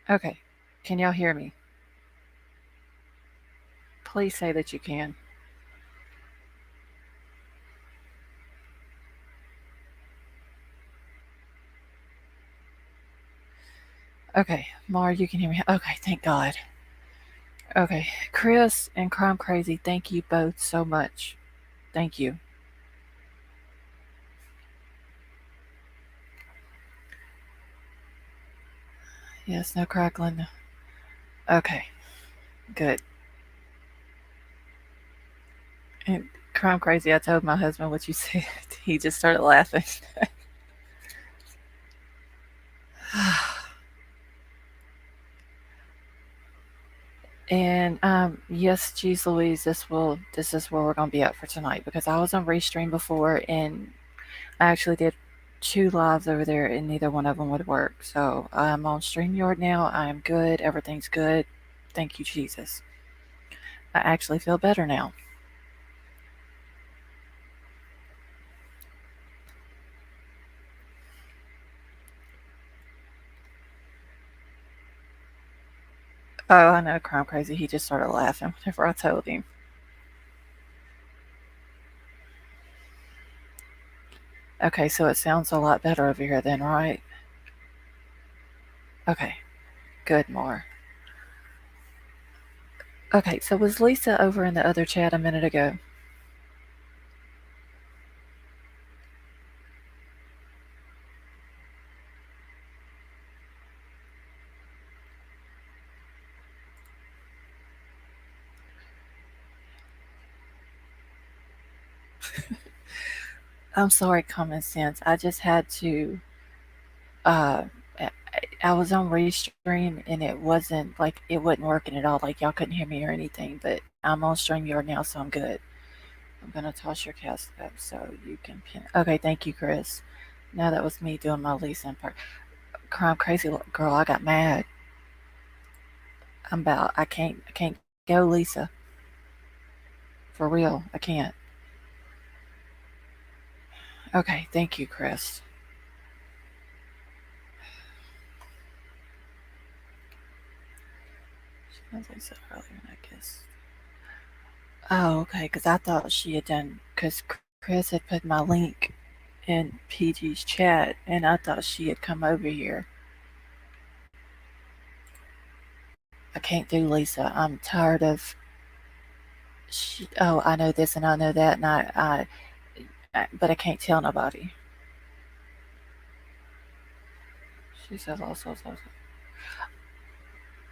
Okay. Can y'all hear me? Please say that you can. Okay. Mar, you can hear me. Okay. Thank God. Okay. Chris and Crime Crazy, thank you both so much. Thank you. Yes, no crackling. Okay. Good. And Crime Crazy, I told my husband what you said. He just started laughing. And yes, geez Louise, this is where we're gonna be at for tonight because I was on Restream before and I actually did two lives over there and neither one of them would work. So I'm on StreamYard now. I am good. Everything's good. Thank you, Jesus. I actually feel better now. Oh, I know, Crime Crazy. He just started laughing whenever I told him. Okay, so it sounds a lot better over here then, right? Okay, good, more. Okay, so was Lisa over in the other chat a minute ago? I'm sorry, Common Sense. I just had to. Uh, I was on Restream and it wasn't like it wasn't working at all. Like y'all couldn't hear me or anything. But I'm on StreamYard now, so I'm good. I'm gonna toss your cast up so you can pin. Okay, thank you, Chris. Now that was me doing my Lisa part. Crime crazy girl, I got mad. I'm about. I can't go, Lisa. For real, I can't. Okay, thank you, Chris. As I said earlier, I guess. Oh, okay, because I thought she had done. Because Chris had put my link in PG's chat, and I thought she had come over here. I can't do Lisa. I'm tired of. Oh, I know this and I know that, and but I can't tell nobody. She says all sorts of.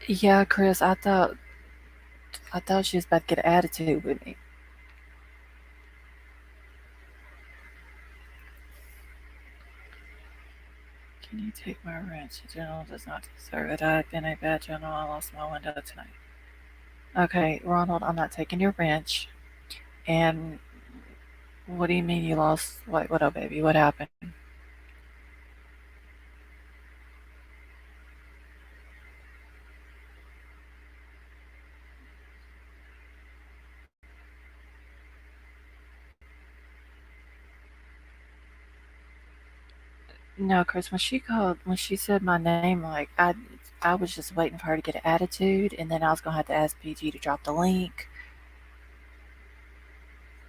Yeah, Chris, I thought she was about to get an attitude with me. Can you take my wrench? The general does not deserve it. I've been a bad general. I lost my window tonight. Okay, Ronald, I'm not taking your wrench. And what do you mean you lost? What, oh, baby? What happened? No, Chris, when she said my name, like, I was just waiting for her to get an attitude, and then I was going to have to ask PG to drop the link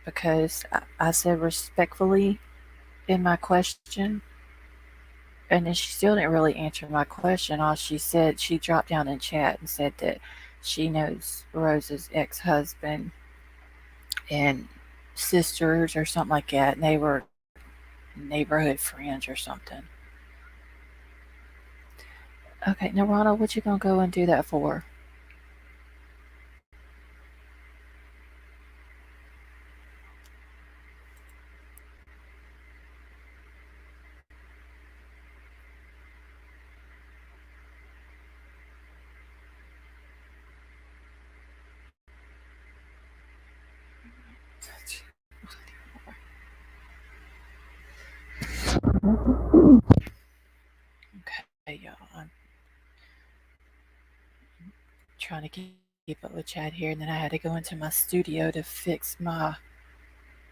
because I said respectfully in my question, and then she still didn't really answer my question. All she said, she dropped down in chat and said that she knows Rose's ex husband and sisters or something like that, and they were neighborhood friends or something. Okay, now Ronald, what you gonna go and do that for? Okay, y'all, I'm trying to keep up with chat here, and then I had to go into my studio to fix my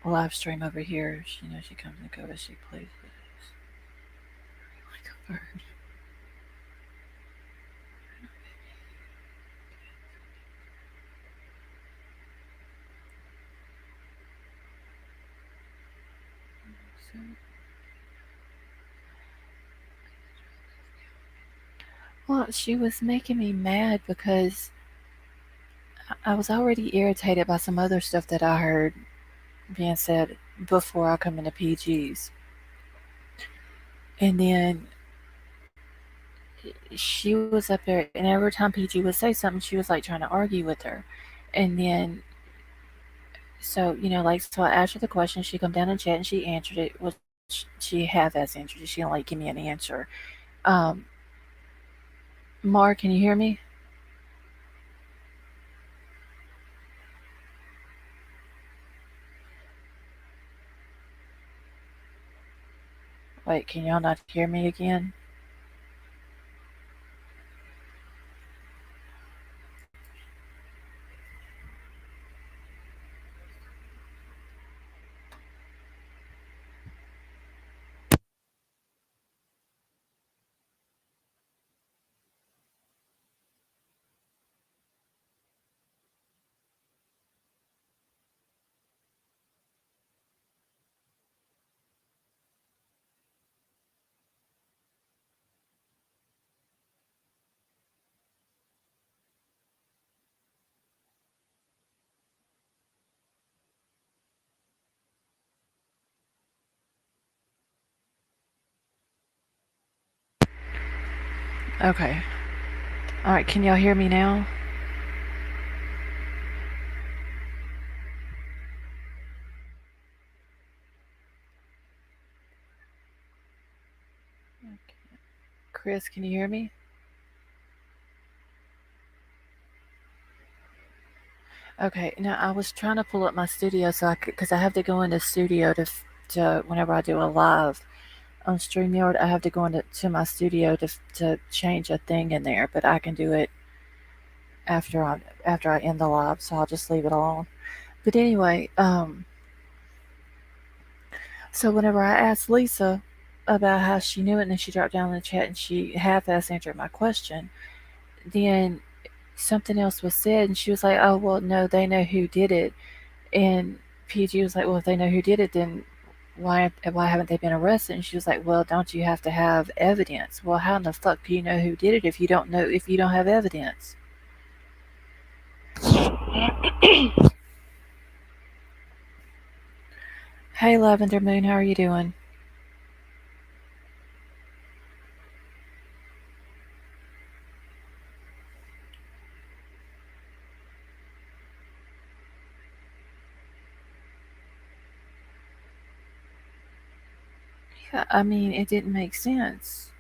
live stream over here. You know, she comes and goes as she pleases. Like a bird. Well, she was making me mad because I was already irritated by some other stuff that I heard being said before I come into PG's. And then she was up there, and every time PG would say something, she was like trying to argue with her. And then, so, like, so I asked her the question. She come down and chat, and she answered it, which she half-ass answered it. She didn't like give me an answer. Um, Mark, can you hear me? Wait, can y'all not hear me again? Okay. All right, can y'all hear me now? Chris, can you hear me? Okay, now I was trying to pull up my studio so I could, because I have to go into studio to whenever I do a live on StreamYard, I have to go into my studio to change a thing in there, but I can do it after I end the live, so I'll just leave it alone. But anyway, so whenever I asked Lisa about how she knew it, and then she dropped down in the chat and she half-ass answered my question, then something else was said, and she was like, "Oh well, no, they know who did it." And PG was like, "Well, if they know who did it, then why haven't they been arrested?" And she was like, "Well, don't you have to have evidence?" Well, how in the fuck do you know who did it if you don't have evidence? Hey, Lavender Moon, how are you doing? Yeah, I mean, it didn't make sense.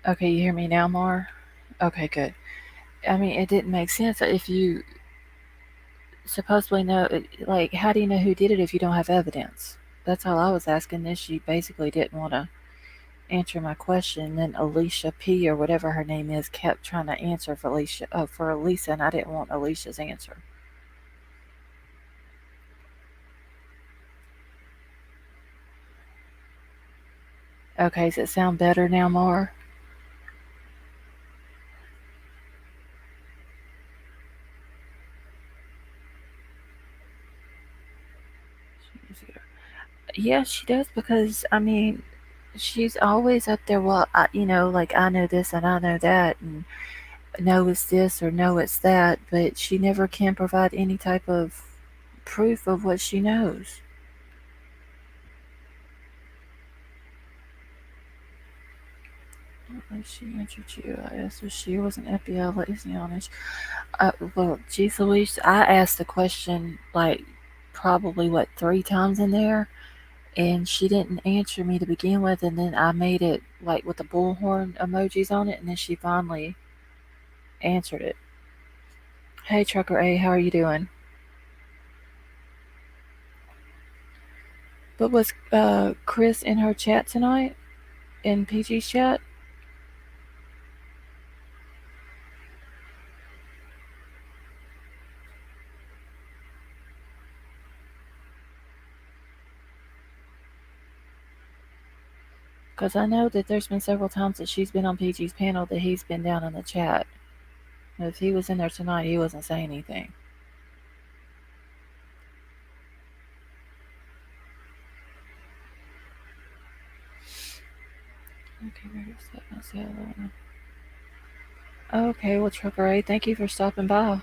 Okay, you hear me now, Mar? Okay, good. I mean, it didn't make sense if you supposedly know, like, how do you know who did it if you don't have evidence? That's all I was asking. Then she basically didn't want to answer my question. Then Alicia P or whatever her name is kept trying to answer for Lisa, and I didn't want Alicia's answer. Okay, does it sound better now, Mar? Yeah, she does because I mean, she's always up there. Well, like I know this and I know that, and no, it's this or no, it's that, but she never can provide any type of proof of what she knows. She answered you. I asked her she was an FBI liaison. Well, geez Louise, I asked the question like probably what 3 times in there, and she didn't answer me to begin with, and then I made it like with the bullhorn emojis on it, and then she finally answered it. Hey, Trucker A, how are you doing? But was Chris in her chat tonight? In PG's chat? Because I know that there's been several times that she's been on PG's panel that he's been down in the chat. If he was in there tonight, he wasn't saying anything. Okay, well, Trucker A, thank you for stopping by.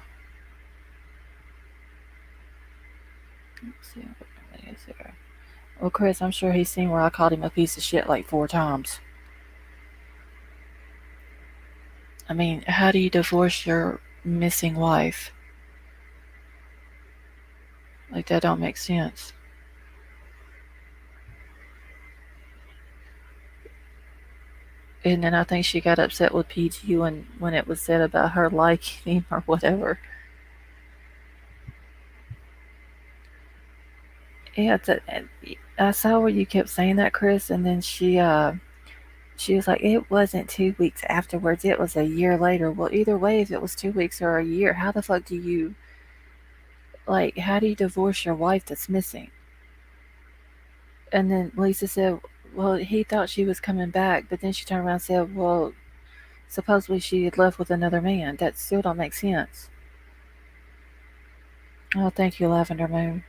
Let's see what is there. Well, Chris, I'm sure he's seen where I called him a piece of shit like 4 times. I mean, how do you divorce your missing wife? Like, that don't make sense. And then I think she got upset with PG when it was said about her liking him or whatever. Yeah, I saw where you kept saying that, Chris, and then she was like, it wasn't 2 weeks afterwards, it was a year later. Well, either way, if it was 2 weeks or a year, how the fuck do you, like, how do you divorce your wife that's missing? And then Lisa said, well, he thought she was coming back, but then she turned around and said, well, supposedly she had left with another man. That still don't make sense. Oh, thank you, Lavender Moon.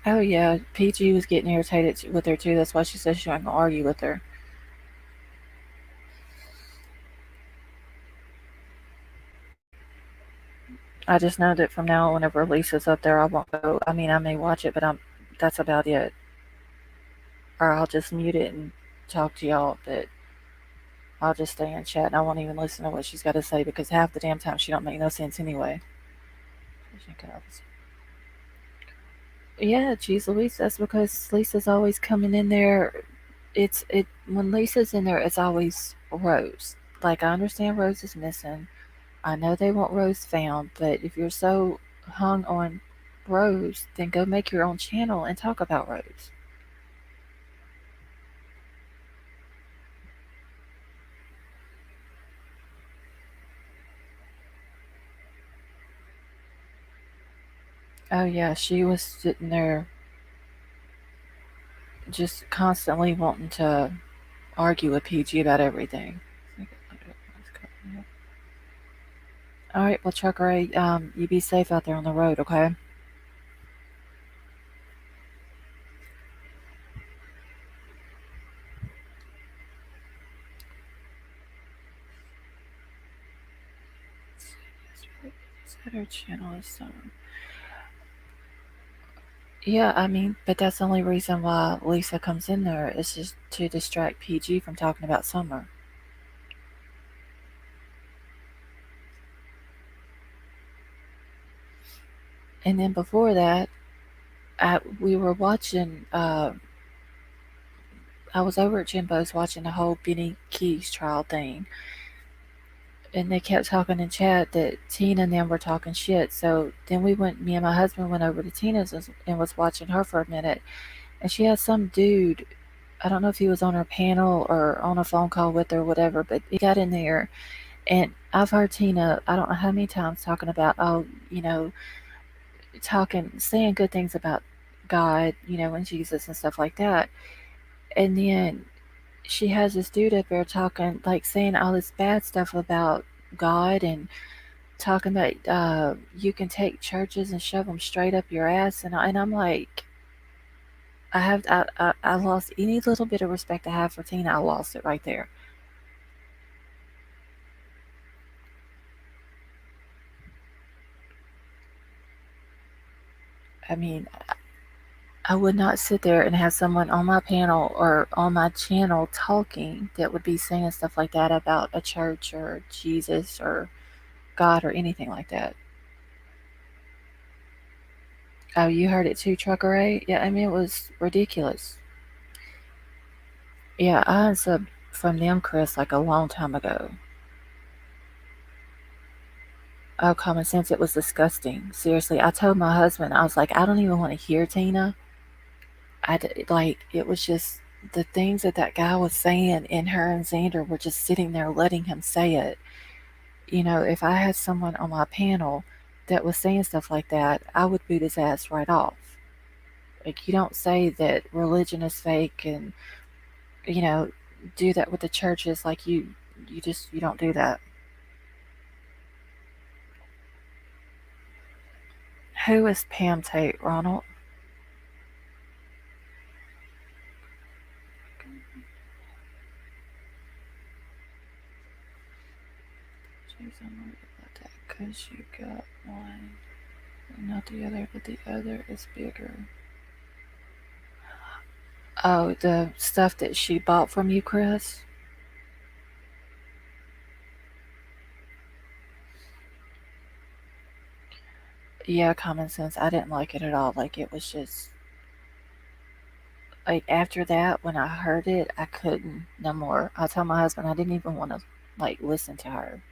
Oh yeah, PG was getting irritated with her too. That's why she said she wasn't gonna argue with her. I just know that from now on, whenever Lisa's up there, I won't go. I mean, I may watch it, but that's about it. Or I'll just mute it and talk to y'all. But I'll just stay in chat and I won't even listen to what she's got to say because half the damn time she don't make no sense anyway. Yeah, geez Louise, that's because Lisa's always coming in there. It when Lisa's in there, it's always Rose. Like I understand Rose is missing. I know they want Rose found, but if you're so hung on Rose, then go make your own channel and talk about Rose. Oh yeah, she was sitting there just constantly wanting to argue with PG about everything. All right, well, Trucker Ray, you be safe out there on the road, okay? Is that her channel is Summer? Yeah, I mean, but that's the only reason why Lisa comes in there is just to distract PG from talking about Summer. And then before that, we were watching. I was over at Jimbo's watching the whole Benny Keys trial thing, and they kept talking in chat that Tina and them were talking shit. So then me and my husband went over to Tina's and was watching her for a minute, and she had some dude. I don't know if he was on her panel or on a phone call with her or whatever, but he got in there, and I've heard Tina. I don't know how many times talking about, oh, you know, saying good things about God, and Jesus and stuff like that. And then she has this dude up there talking, like saying all this bad stuff about God and talking about you can take churches and shove them straight up your ass. And I'm like, I lost any little bit of respect I have for Tina. I lost it right there. I mean, I would not sit there and have someone on my panel or on my channel talking that would be saying stuff like that about a church or Jesus or God or anything like that. Oh, you heard it too, Trucker A? Yeah, I mean, it was ridiculous. Yeah, I unsubbed from them, Chris, like a long time ago. Oh, common sense, it was disgusting. Seriously, I told my husband, I was like, I don't even want to hear Tina. Like, it was just the things that guy was saying, and her and Xander were just sitting there letting him say it. If I had someone on my panel that was saying stuff like that, I would boot his ass right off. Like, you don't say that religion is fake and, you know, do that with the churches. Like, you don't do that. Who is Pam Tate, Ronald? Jeez, I'm worried about that because you got one, not the other, but the other is bigger. Oh, the stuff that she bought from you, Chris? Yeah, common sense. I didn't like it at all. Like, it was just, like, after that, when I heard it, I couldn't no more. I told my husband I didn't even want to, like, listen to her.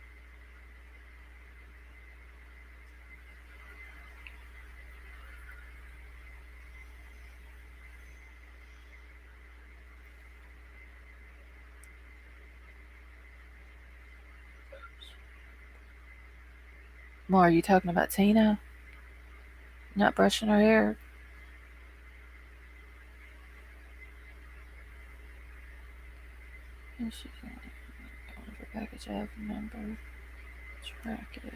More, are you talking about Tina not brushing her hair? And she's going for package F number, track it.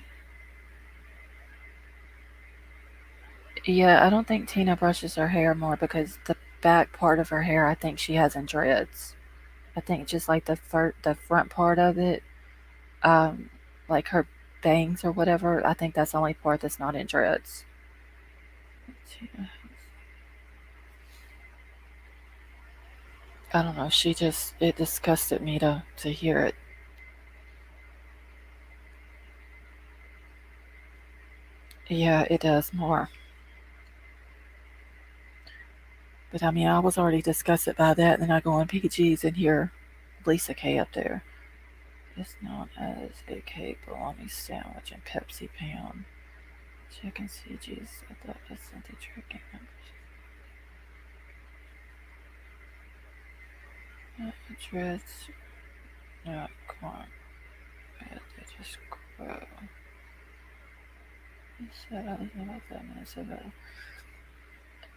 Yeah, I don't think Tina brushes her hair more because the back part of her hair, I think she has in dreads. I think just like the front part of it, um, like her bangs or whatever. I think that's the only part that's not in dreads. Tina, I don't know. She just it disgusted me to hear it. Yeah, it does more. But I mean, I was already disgusted by that. And then I go on PG's and hear Lisa K up there. It's known as a K bologna sandwich and Pepsi pound. Chicken CG's. I thought I sent the tracking numbers. Address. Not corn. They just grow. He said I was about 5 minutes ago.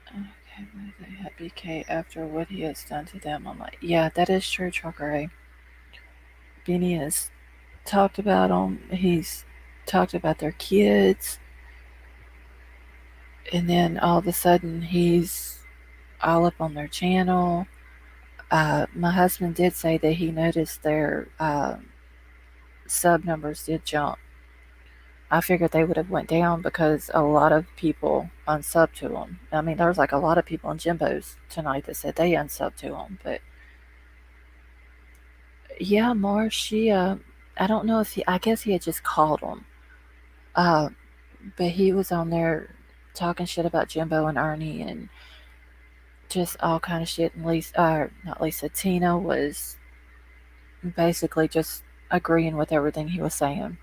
Okay, they had BK after what he has done to them. I'm like, yeah, that is true, Trucker A. Beanie has talked about them. He's talked about their kids. And then all of a sudden, he's all up on their channel. My husband did say that he noticed their sub numbers did jump. I figured they would have went down because a lot of people unsubbed to them. I mean, there was like a lot of people in Jimbo's tonight that said they unsubbed to them. But yeah, Mars, I don't know if I guess he had just called them. Uh, but he was on there talking shit about Jimbo and Ernie and just all kind of shit. And Lisa, not Lisa, Tina was basically just agreeing with everything he was saying.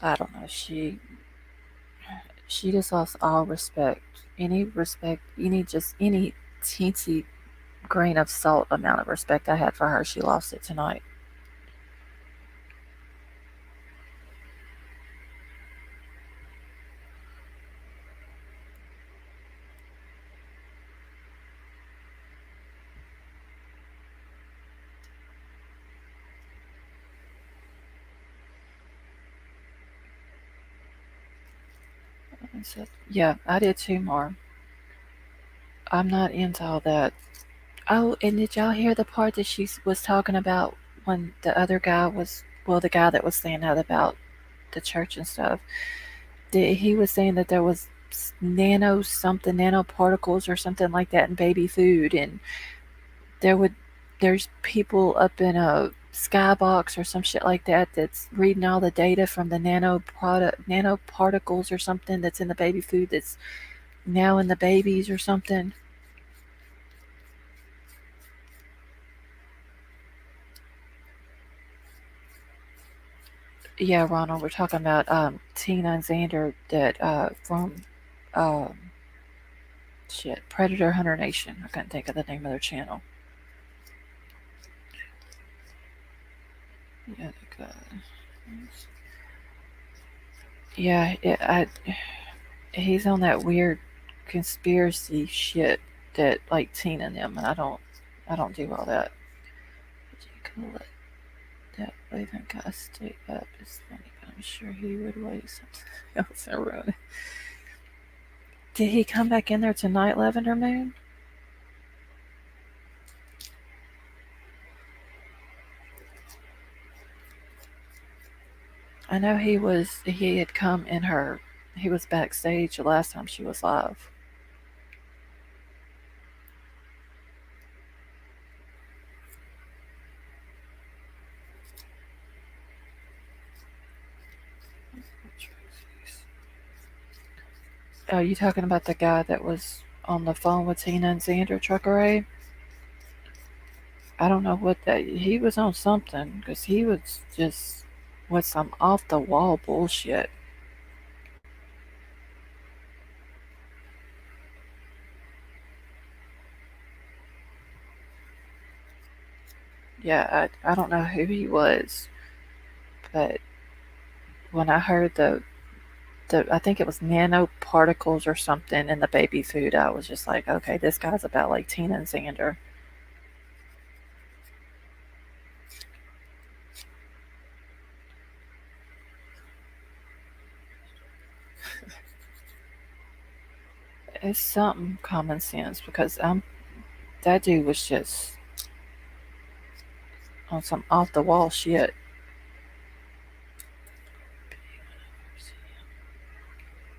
I don't know. She just lost all respect. Any respect, any teensy grain of salt amount of respect I had for her, she lost it tonight. And so, yeah, I did too, more. I'm not into all that. Oh, and did y'all hear the part that she was talking about when the other guy was, well, the guy that was saying that about the church and stuff? He was saying that there was nano something, nanoparticles or something like that in baby food, and there would there's people up in a skybox or some shit like that that's reading all the data from the nanoparticles or something that's in the baby food that's now in the babies or something. Yeah, Ronald, we're talking about Tina and Xander that from um, shit Predator Hunter Nation. I couldn't think of the name of their channel. Yeah, yeah, he's on that weird conspiracy shit that like Tina and them, and I don't do all that. But you can let that waving guy stay up. It's funny, but I'm sure he would wait something else and ruin it. Did he come back in there tonight, Lavender Moon? I know he had come in her, he was backstage the last time she was live. Are you talking about the guy that was on the phone with Tina and Xander, Trucker Ray? I don't know what that, he was on something, because he was just with some off the wall bullshit. Yeah, I don't know who he was, but when I heard the I think it was nanoparticles or something in the baby food, I was just like, okay, this guy's about like Tina and Xander. It's something common sense because that dude was just on some off the wall shit.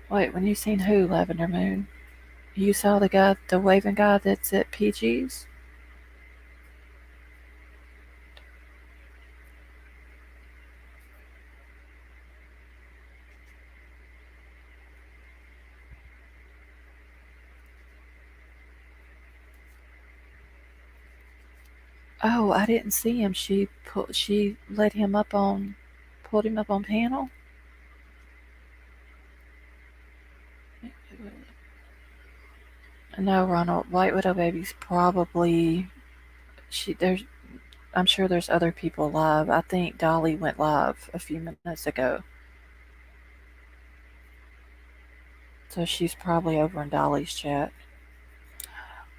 Wait, when you seen who, Lavender Moon? You saw the guy, the waving guy that's at PG's? Oh, I didn't see him. She let him up on, pulled him up on panel. No, Ronald, White Widow Baby's probably she. There's, I'm sure there's other people live. I think Dolly went live a few minutes ago, so she's probably over in Dolly's chat.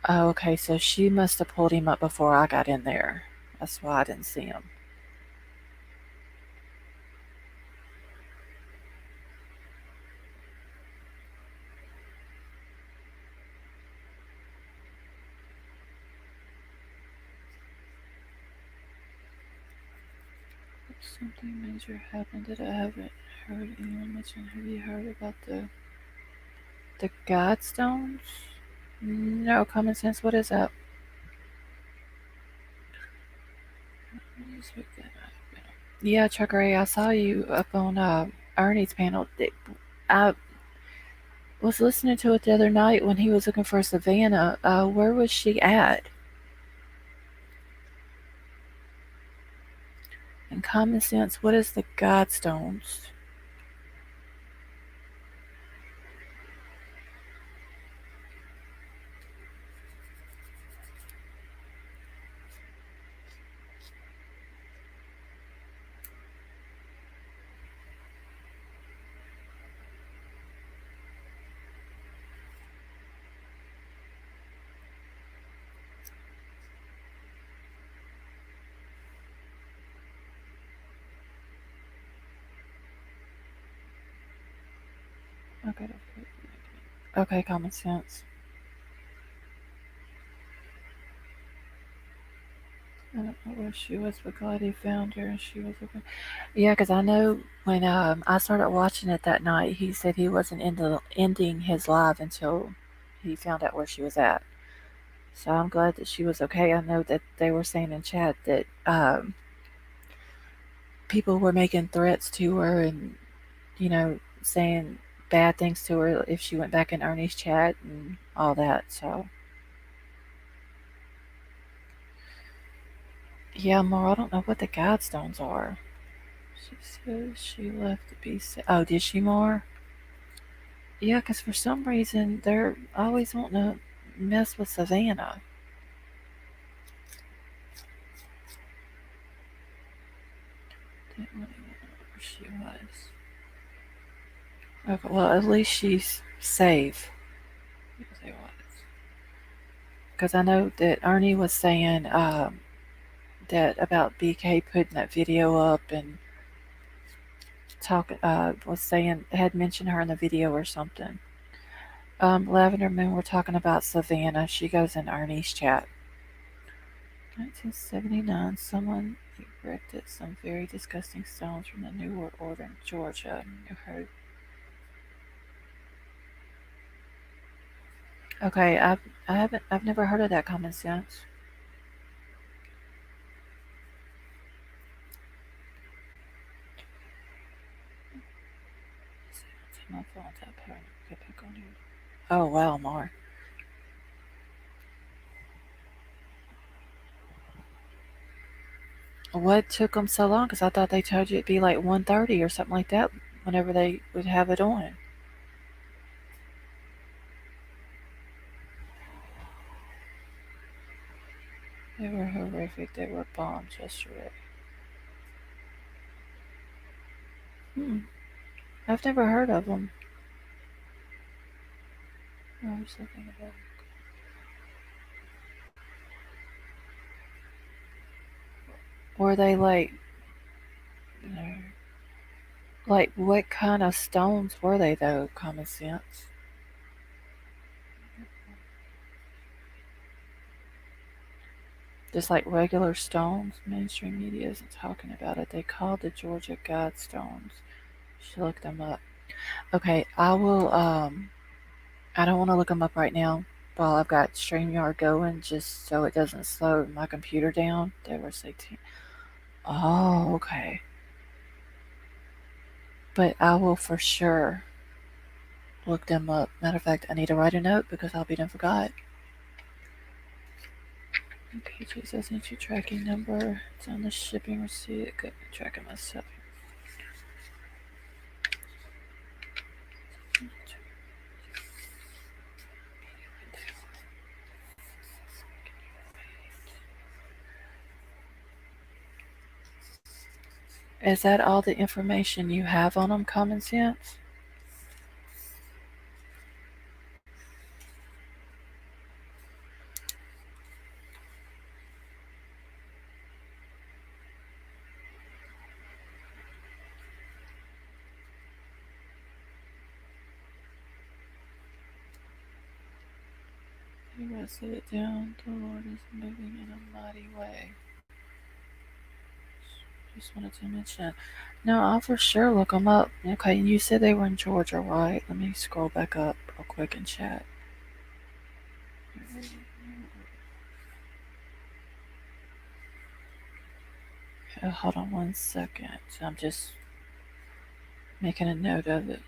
Oh, okay, so she must have pulled him up before I got in there. That's why I didn't see him. Something major happened that I haven't heard anyone mention. Have you heard about the Godstones? No common sense. What is that? Yeah, Chuck Ray, I saw you up on Ernie's panel. I was listening to it the other night when he was looking for Savannah. Where was she at? In common sense, what is the Godstones? Okay, okay, common sense. I don't know where she was, but glad he found her and she was okay. Yeah, because I know when I started watching it that night, he said he wasn't ending his live until he found out where she was at. So I'm glad that she was okay. I know that they were saying in chat that people were making threats to her and, saying bad things to her if she went back in Ernie's chat and all that. So, yeah, more, I don't know what the Godstones are. She says she left to be safe. Oh, did she, more? Yeah, because for some reason they're always wanting to mess with Savannah. Didn't really know where she was. Okay, well, at least she's safe. Because I know that Ernie was saying that about BK putting that video up and talking, was saying, had mentioned her in the video or something. Lavender Moon, we're talking about Savannah. She goes in Ernie's chat. 1979, someone erected some very disgusting stones from the New World Order in Georgia. You heard? Okay, I've never heard of that Common Sense. My phone's up here. Get back on here. Oh wow, more. What took them so long? Because I thought they told you it'd be like 1:30 or something like that whenever they would have it on. They were horrific. They were bombs yesterday. Hmm. I've never heard of them. I was looking at them. Were they like what kind of stones were they though? Common Sense. Just like regular stones. Mainstream media isn't talking about it. They called the Georgia Guidestones. You should look them up. Okay, I will. I don't want to look them up right now while I've got StreamYard going, just so it doesn't slow my computer down. They were 18. Oh, okay. But I will for sure look them up. Matter of fact, I need to write a note because I'll be done forgot. Okay, Jesus, entry tracking number. It's on the shipping receipt. Good, tracking myself. Is that all the information you have on them, Common Sense? You rested it down. The Lord is moving in a mighty way. Just wanted to mention. No, I'll for sure look them up. Okay, and you said they were in Georgia, right? Let me scroll back up real quick and chat. Hold on 1 second. I'm just making a note of it.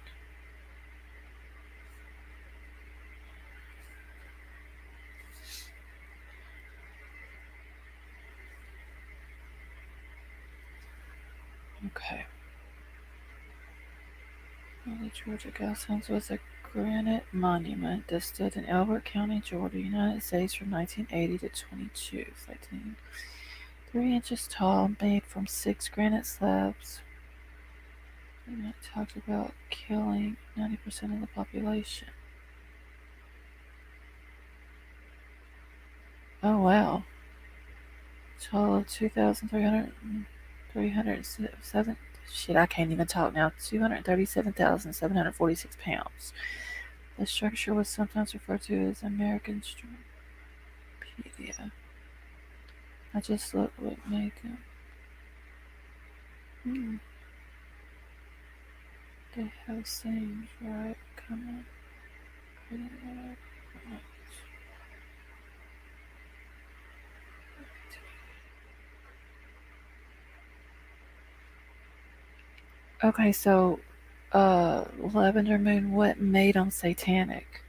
Okay. Well, the Georgia Guidestones was a granite monument that stood in Elbert County, Georgia, United States from 1980 to 22. It's 3 inches tall, made from 6 granite slabs. And it talked about killing 90% of the population. Oh wow. Total of 2,307. Shit, I can't even talk now. 237,746 pounds. The structure was sometimes referred to as American Strupedia. I just looked what made them. They have sayings, right? Come on. Okay, so Lavender Moon, what made them satanic?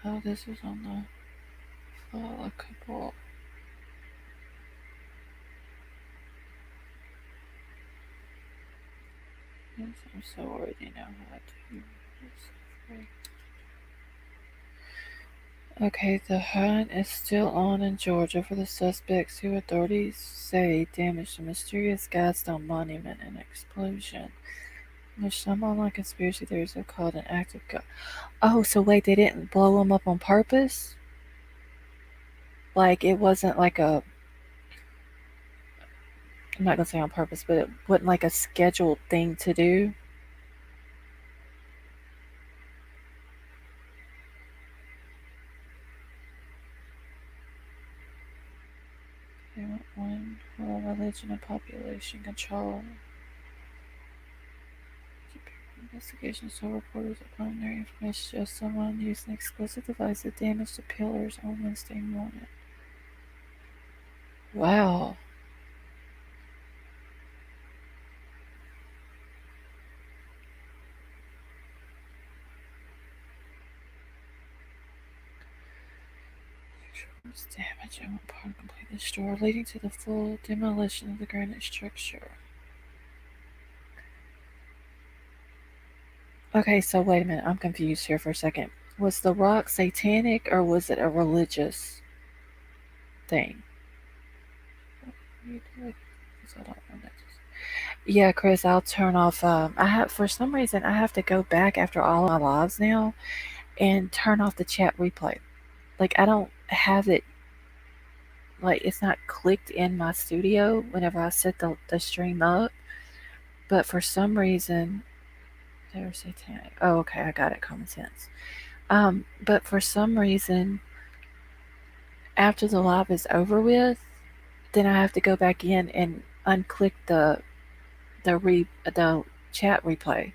Oh, this is on the a couple. Yes, I'm so already know how to do this. Okay, the hunt is still on in Georgia for the suspects who authorities say damaged a mysterious Gladstone monument in an explosion. There's some online conspiracy theories have called an act of God. Oh, so wait, they didn't blow them up on purpose? Like, it wasn't like a, I'm not gonna say on purpose, but it wasn't like a scheduled thing to do? They want one world religion and population control. Investigations show reporters that preliminary information shows someone used an explosive device that damaged the pillars on Wednesday morning. Wow. Damage and one part completely destroyed, leading to the full demolition of the granite structure. Okay, so wait a minute. I'm confused here for a second. Was the rock satanic or was it a religious thing? Yeah, Chris, I'll turn off. I have for some reason I have to go back after all of my lives now and turn off the chat replay. Like I don't have it. Like it's not clicked in my studio whenever I set the stream up. But for some reason, they're satanic. Oh, okay, I got it. Common sense. But for some reason, after the live is over with, then I have to go back in and unclick the chat replay.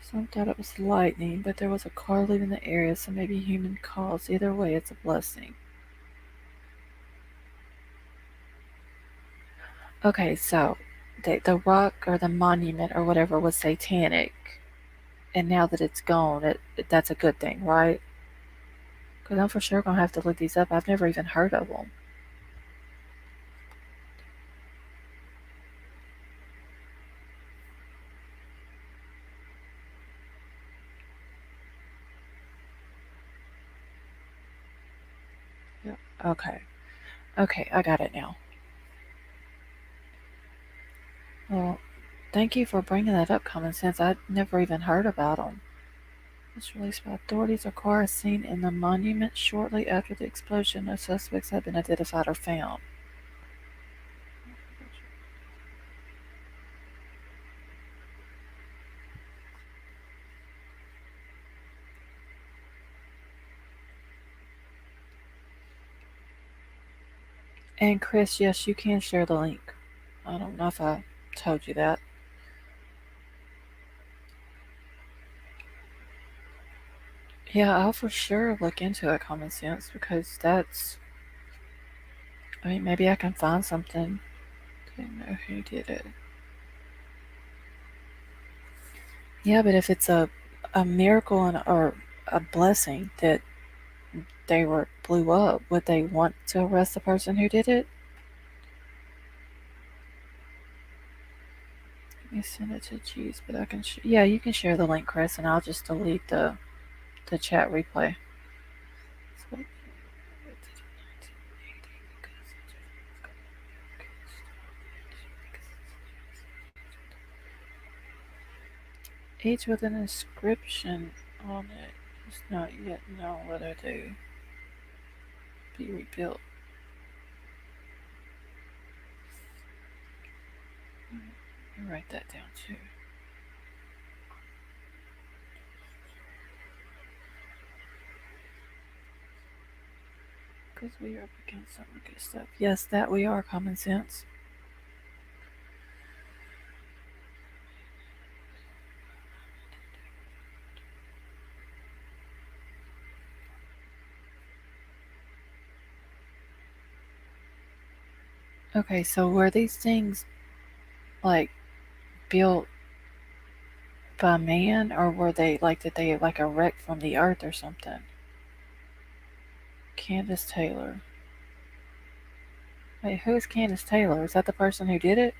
Some thought it was lightning, but there was a car leaving the area, so maybe human cause. Either way, it's a blessing. Okay, so the rock or the monument or whatever was satanic, and now that it's gone, that's a good thing, right? Because I'm for sure gonna have to look these up. I've never even heard of them. Yep. Okay. Okay, I got it now. Well, thank you for bringing that up, Common Sense. I'd never even heard about them. Was released by authorities. A car is seen in the monument shortly after the explosion. No suspects have been identified or found. And Chris, yes, you can share the link. I don't know if I told you that. Yeah, I'll for sure look into it, Common Sense, because that's. I mean, maybe I can find something. Didn't know who did it. Yeah, but if it's a miracle or a blessing that they were blew up, would they want to arrest the person who did it? Let me send it to Jeez, but I can. Yeah, you can share the link, Chris, and I'll just delete the chat replay. Each with an inscription on it is not yet known whether they be rebuilt. Let me write that down too. Because we are up against some good stuff. Yes, that we are, Common Sense. Okay, so were these things like built by man, or were they like did they like erect from the earth or something? Candace Taylor. Wait, who is Candace Taylor? Is that the person who did it?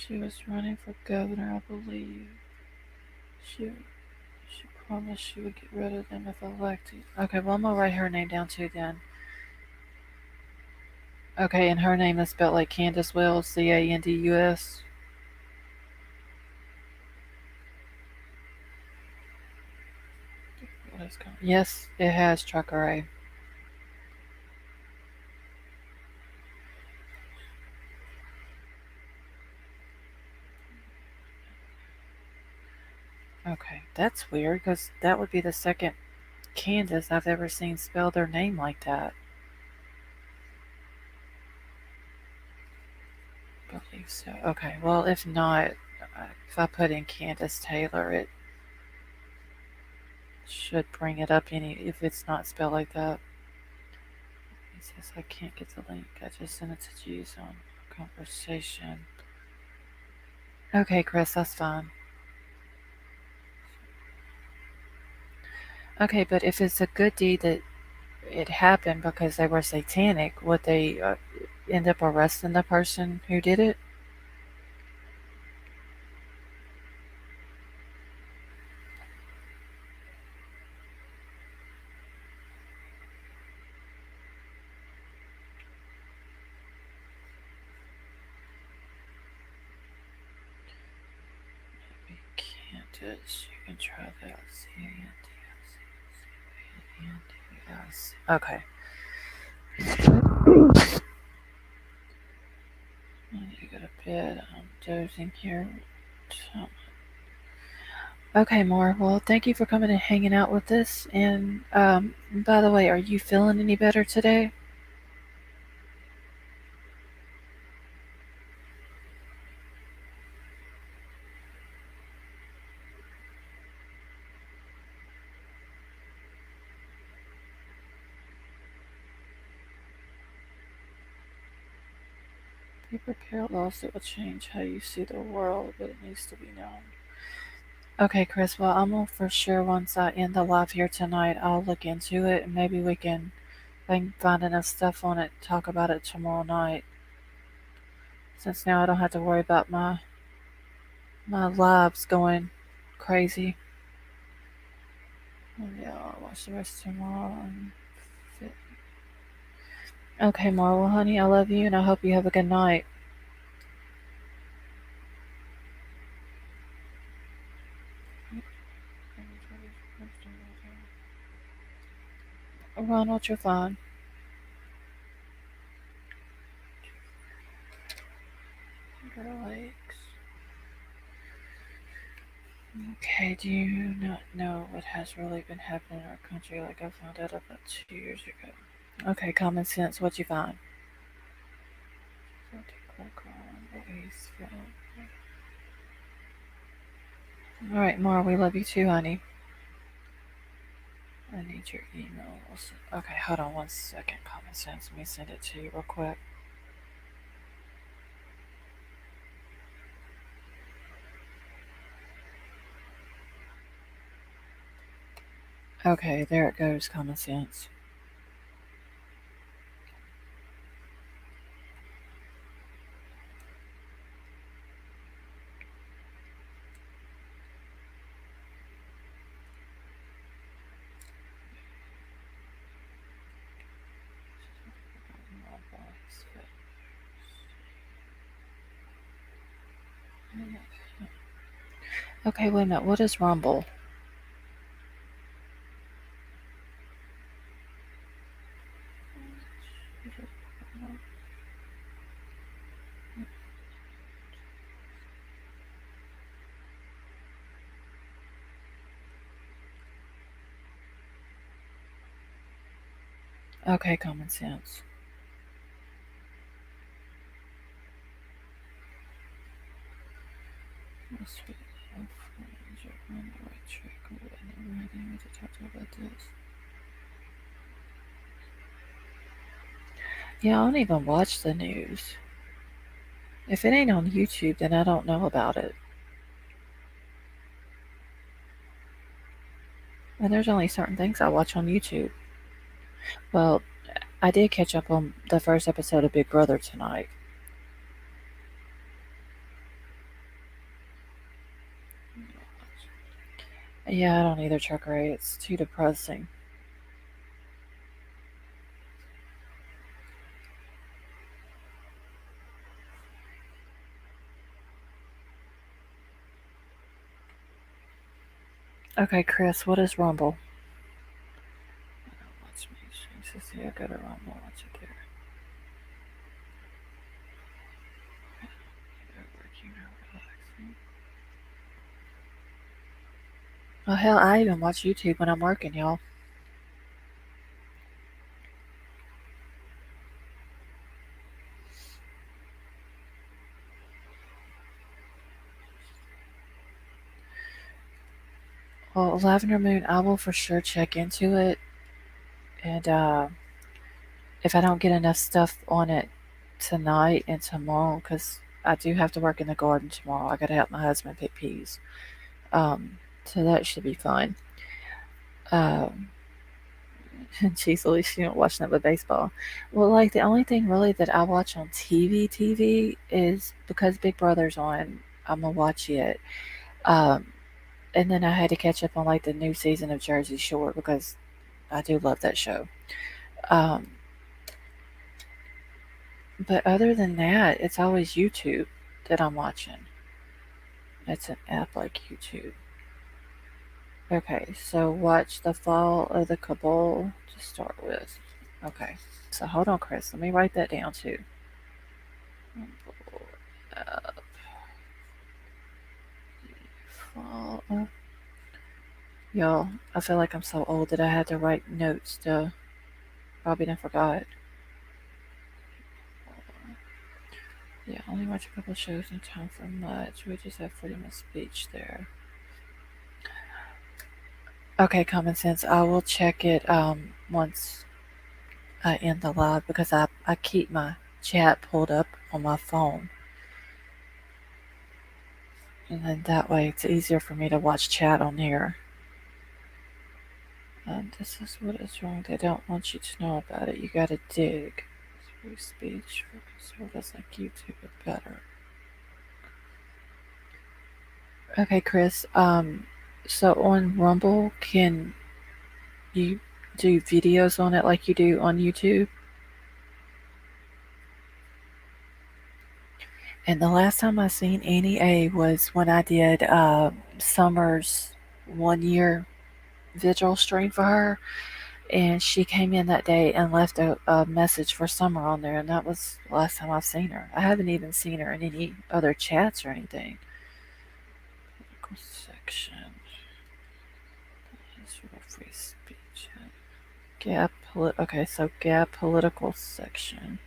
She was running for governor, I believe. She she promised she would get rid of them if elected. Okay, well I'm gonna write her name down too then. Okay, and her name is spelled like Candace Wells, Candus. Yes, it has Trucker A. Okay, that's weird because that would be the second Candace I've ever seen spell their name like that. I believe so. Okay, well, if not, if I put in Candace Taylor, it should bring it up any if it's not spelled like that. He says I can't get the link. I just sent it to G's on conversation. Okay, Chris, that's fine. Okay, but if it's a good deed that it happened because they were satanic, would they end up arresting the person who did it? Maybe Candace. You can try that. C-A-N-D-S. Okay. I need to go to bed. I'm dozing here. Okay, more. Well, thank you for coming and hanging out with us. And by the way, are you feeling any better today? Be prepared, loss. It will change how you see the world, but it needs to be known. Okay, Chris. Well, I'm gonna for sure once I end the live here tonight, I'll look into it and maybe we can, if I can find enough stuff on it, talk about it tomorrow night. Since now I don't have to worry about my labs going crazy. Oh, yeah, I'll watch the rest tomorrow. Okay, Marvel, honey, I love you and I hope you have a good night. Ronald, you're fine. Lakes. Okay, do you not know what has really been happening in our country like I found out about 2 years ago? Okay, common sense, what'd you find? Alright, Mara, we love you too, honey. I need your email. Okay, hold on 1 second, common sense. Let me send it to you real quick. Okay, there it goes, common sense. Okay, wait a minute. What is Rumble? Okay, common sense. Yeah, I don't even watch the news. If it ain't on YouTube, then I don't know about it. And there's only certain things I watch on YouTube. Well, I did catch up on the first episode of Big Brother tonight. Yeah, I don't either, Chuck Ray. It's too depressing. Okay, Chris, what is Rumble? Watch me. She says, yeah, go to Rumble. Watch it there. Working or relaxing. Well, hell, I even watch YouTube when I'm working, y'all. Well, Lavender Moon, I will for sure check into it. And if I don't get enough stuff on it tonight and tomorrow, because I do have to work in the garden tomorrow, I got to help my husband pick peas. So that should be fun. Um, Jeez, at least you don't watch nothing but baseball. Well, like the only thing really that I watch on TV is because Big Brother's on. I'm gonna watch it. Um, and then I had to catch up on like the new season of Jersey Shore because I do love that show. Um, but other than that, it's always YouTube that I'm watching. It's an app like YouTube. Okay, so watch The Fall of the Cabal to start with. Okay, so hold on, Chris. Let me write that down too. Uh, Fall of... Y'all, I feel like I'm so old that I had to write notes to probably done forgot. Yeah, only watch a couple shows in time for much. We just have freedom of speech there. Okay, Common Sense. I will check it once I end the live because I keep my chat pulled up on my phone. And then that way it's easier for me to watch chat on here. This is what is wrong. They don't want you to know about it. You gotta dig. Free speech for conservatives like YouTube is better. Okay, Chris. So on Rumble, can you do videos on it like you do on YouTube? And the last time I seen Annie A was when I did Summer's 1 year vigil stream for her, and she came in that day and left a message for Summer on there, and that was the last time I've seen her. I haven't even seen her in any other chats or anything. Section. Free speech. Gap. Okay, so Gap political section.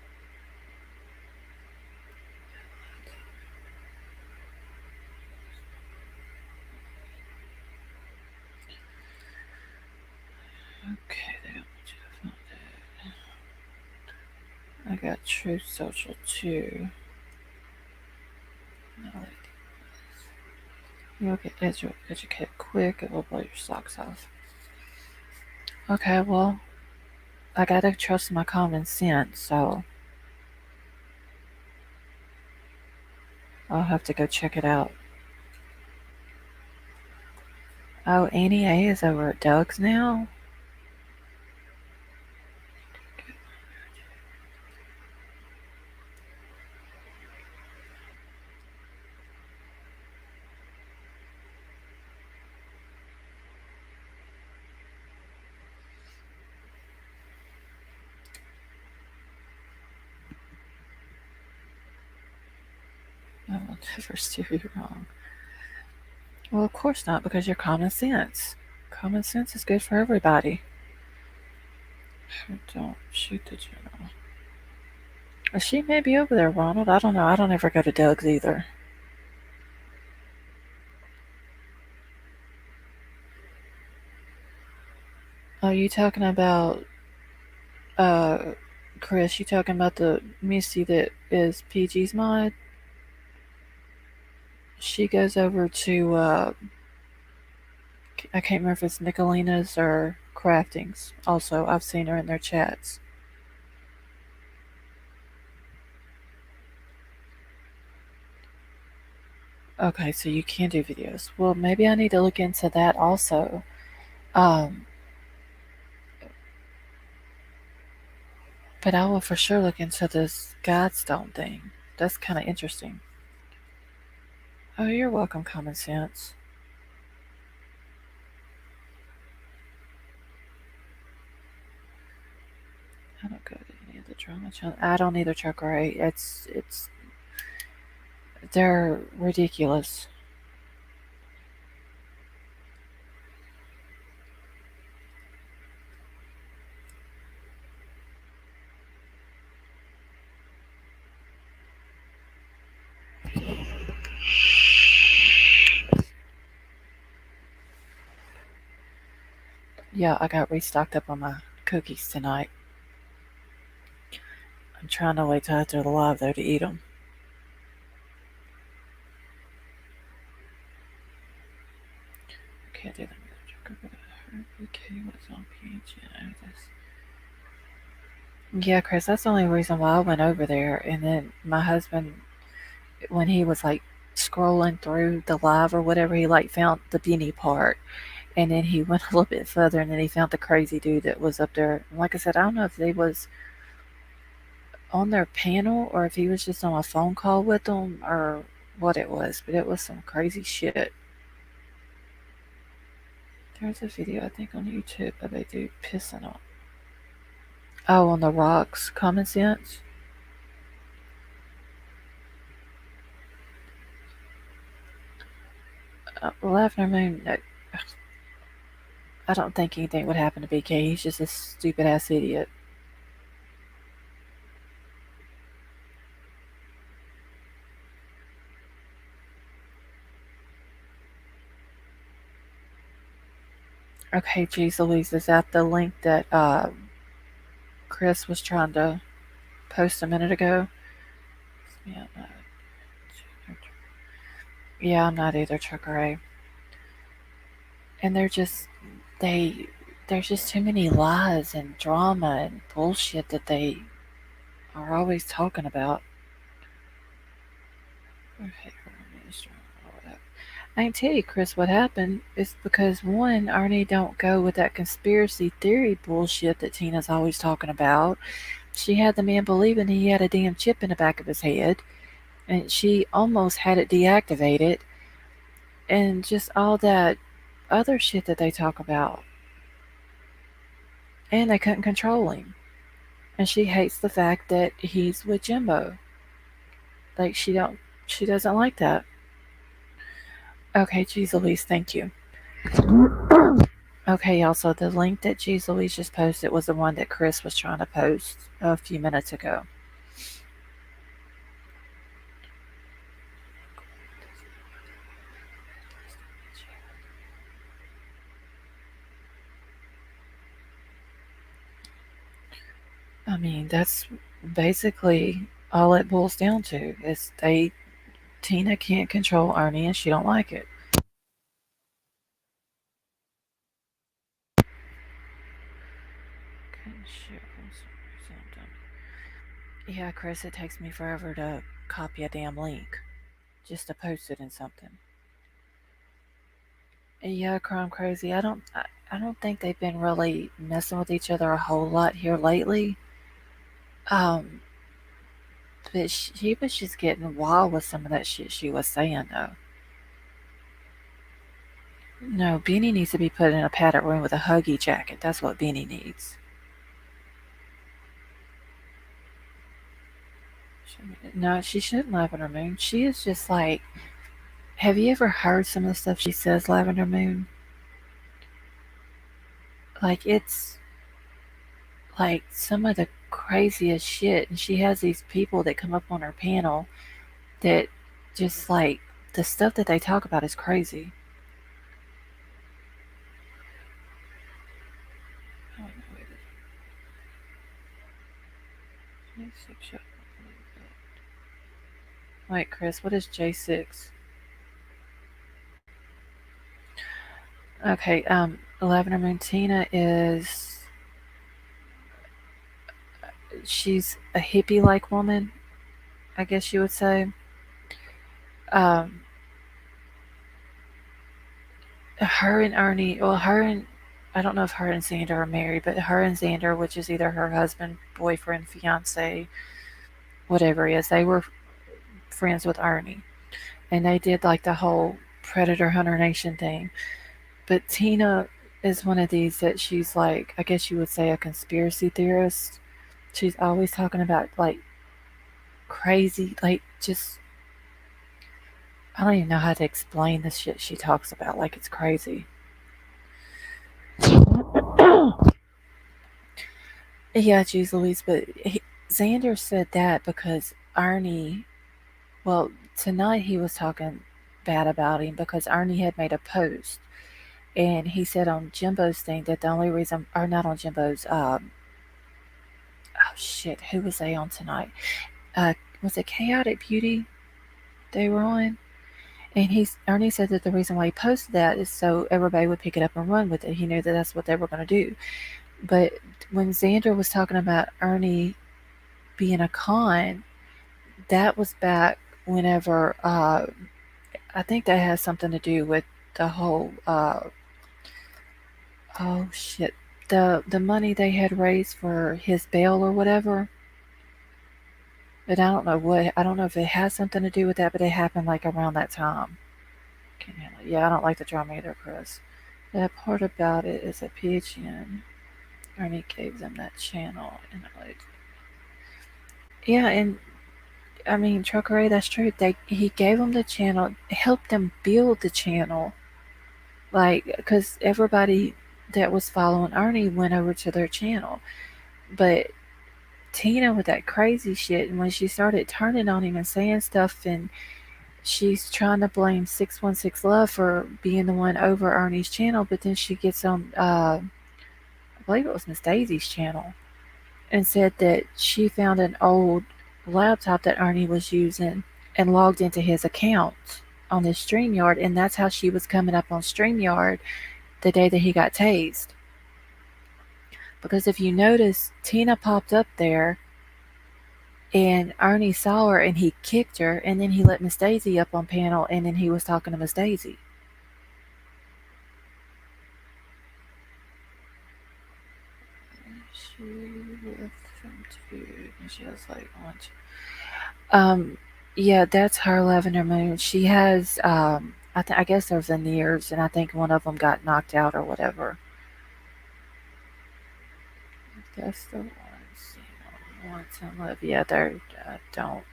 Okay, they don't want you to find it. I got Truth Social too. You'll get educated quick. It will blow your socks off. Okay, well, I gotta trust my common sense, so I'll have to go check it out. Oh, Annie A is over at Doug's now? I will never steer you wrong. Well, of course not, because you're common sense. Common sense is good for everybody. Don't shoot the general. She may be over there, Ronald. I don't know. I don't ever go to Doug's either. Oh, you talking about Chris? You talking about the Misty that is PG's mod? She goes over to I can't remember if it's Nicolina's or Craftings. Also, I've seen her in their chats. Okay, so you can do videos. Well, maybe I need to look into that also. Um, but I will for sure look into this Godstone thing. That's kind of interesting. Oh, you're welcome, Common Sense. I don't go to any of the drama channel. I don't either, Chuck Ray. It's they're ridiculous. Yeah, I got restocked up on my cookies tonight. I'm trying to wait till after the live though to eat them. Can't do them. Okay, what's on page? Yeah, Chris, that's the only reason why I went over there. And then my husband, when he was like scrolling through the live or whatever, he like found the Beanie part. And then he went a little bit further and then he found the crazy dude that was up there. And like I said, I don't know if they was on their panel or if he was just on a phone call with them or what it was, but it was some crazy shit. There's a video I think on YouTube of a dude pissing on. Oh, on the rocks. Common Sense. Lavender Moon. No, I don't think anything would happen to BK. He's just a stupid ass idiot. Okay, geez Louise, is that the link that Chris was trying to post a minute ago? Yeah, yeah, I'm not either, Trucker A. And they there's just too many lies and drama and bullshit that they are always talking about. Okay, I can tell you, Chris, what happened is because one, Arnie don't go with that conspiracy theory bullshit that Tina's always talking about. She had the man believing he had a damn chip in the back of his head, and she almost had it deactivated, and just all that other shit that they talk about. And they couldn't control him. And she hates the fact that he's with Jimbo. Like she doesn't like that. Okay, geez Louise, thank you. Okay, also the link that Jeez Louise just posted was the one that Chris was trying to post a few minutes ago. I mean, that's basically all it boils down to is they Tina can't control Arnie and she don't like it. Yeah, Chris, it takes me forever to copy a damn link just to post it in something. Yeah, Crime Crazy. I don't think they've been really messing with each other a whole lot here lately. Um, but she was just getting wild with some of that shit she was saying though. No, Beanie needs to be put in a padded room with a huggy jacket. That's what Beanie needs. No, she shouldn't, Lavender Moon. She is just like. Have you ever heard some of the stuff she says, Lavender Moon? Like, it's like some of the craziest shit. And she has these people that come up on her panel that just like the stuff that they talk about is crazy. Wait, Chris, what is J6? Okay, Lavender Moon Tina is she's a hippie like woman, I guess you would say. Um, her and Ernie, well, I don't know if her and Xander are married, but her and Xander, which is either her husband, boyfriend, fiance, whatever it is, they were friends with Ernie. And they did like the whole Predator Hunter Nation thing. But Tina is one of these that she's like, I guess you would say a conspiracy theorist. She's always talking about like crazy, like just, I don't even know how to explain the shit she talks about. Like it's crazy. Yeah, geez Louise, but Xander said that because Ernie, well, tonight he was talking bad about him because Ernie had made a post and he said on Jimbo's thing that the only reason, or not on Jimbo's, oh shit, who was they on tonight? Uh, was it Chaotic Beauty they were on? And Ernie said that the reason why he posted that is so everybody would pick it up and run with it. He knew that that's what they were going to do. But when Xander was talking about Ernie being a con, that was back whenever I think that has something to do with the whole oh shit, the money they had raised for his bail or whatever. But I don't know if it has something to do with that, but it happened like around that time. Can't handle it. Yeah, I don't like the drama either, Chris. That part about it is a PHN. Ernie gave them that channel and like yeah, and I mean Trucker Ray, that's true. He gave them the channel, helped them build the channel, like because everybody that was following Ernie went over to their channel, but Tina with that crazy shit, and when she started turning on him and saying stuff, and she's trying to blame 616 Love for being the one over Ernie's channel, but then she gets on, I believe it was Miss Daisy's channel, and said that she found an old laptop that Ernie was using and logged into his account on his StreamYard, and that's how she was coming up on StreamYard the day that he got tased. Because if you notice, Tina popped up there and Ernie saw her and he kicked her, and then he let Miss Daisy up on panel, and then he was talking to Miss Daisy. She left from food and she has like lunch. Yeah, that's her Lavender Moon. She has I guess there's veneers, and I think one of them got knocked out or whatever. That's the ones. Want some love? Yeah, they're don't.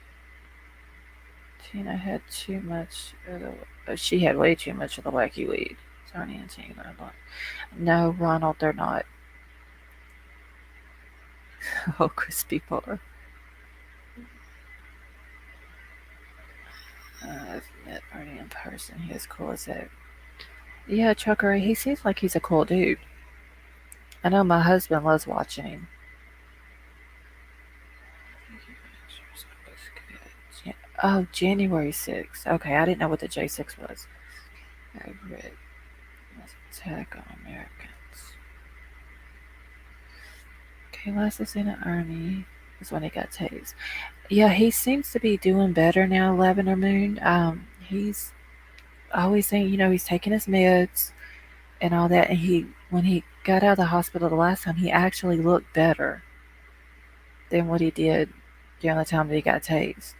Tina had too much. She had way too much of the wacky weed. Tony and Tina. No, Ronald, they're not. Oh, crispy bar. I've met Ernie in person. He is cool as heck. Yeah, Trucker, he seems like he's a cool dude. I know my husband loves watching him. Oh, January 6th. Okay, I didn't know what the J6 was. I read Attack on Americans. Okay, last I seen of Ernie was when he got tased. Yeah, he seems to be doing better now, Lavender Moon. He's always saying, he's taking his meds and all that. And when he got out of the hospital the last time, he actually looked better than what he did during the time that he got tased.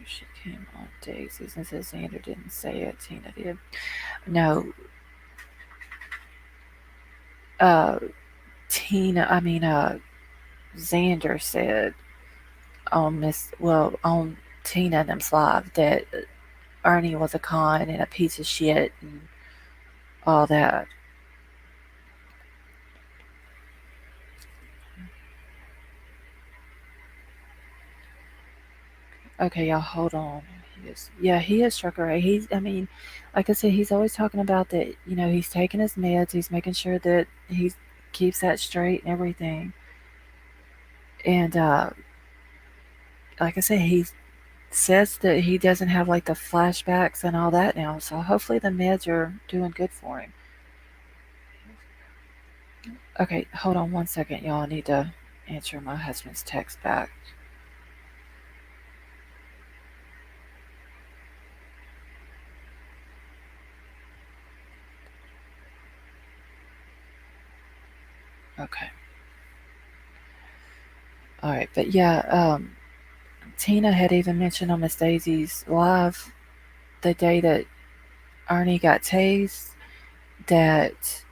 She came on Daisy since Xander didn't say it. Tina did. No, uh, Xander said on Tina and them's live that Ernie was a con and a piece of shit and all that. Okay, y'all, hold on. He is Trucker Ray. Like I said, he's always talking about that. He's taking his meds. He's making sure that he keeps that straight and everything. And like I said, he says that he doesn't have like the flashbacks and all that now. So hopefully the meds are doing good for him. Okay, hold on one second, y'all. I need to answer my husband's text back. Okay. All right. But yeah, Tina had even mentioned on Miss Daisy's live the day that Ernie got tased that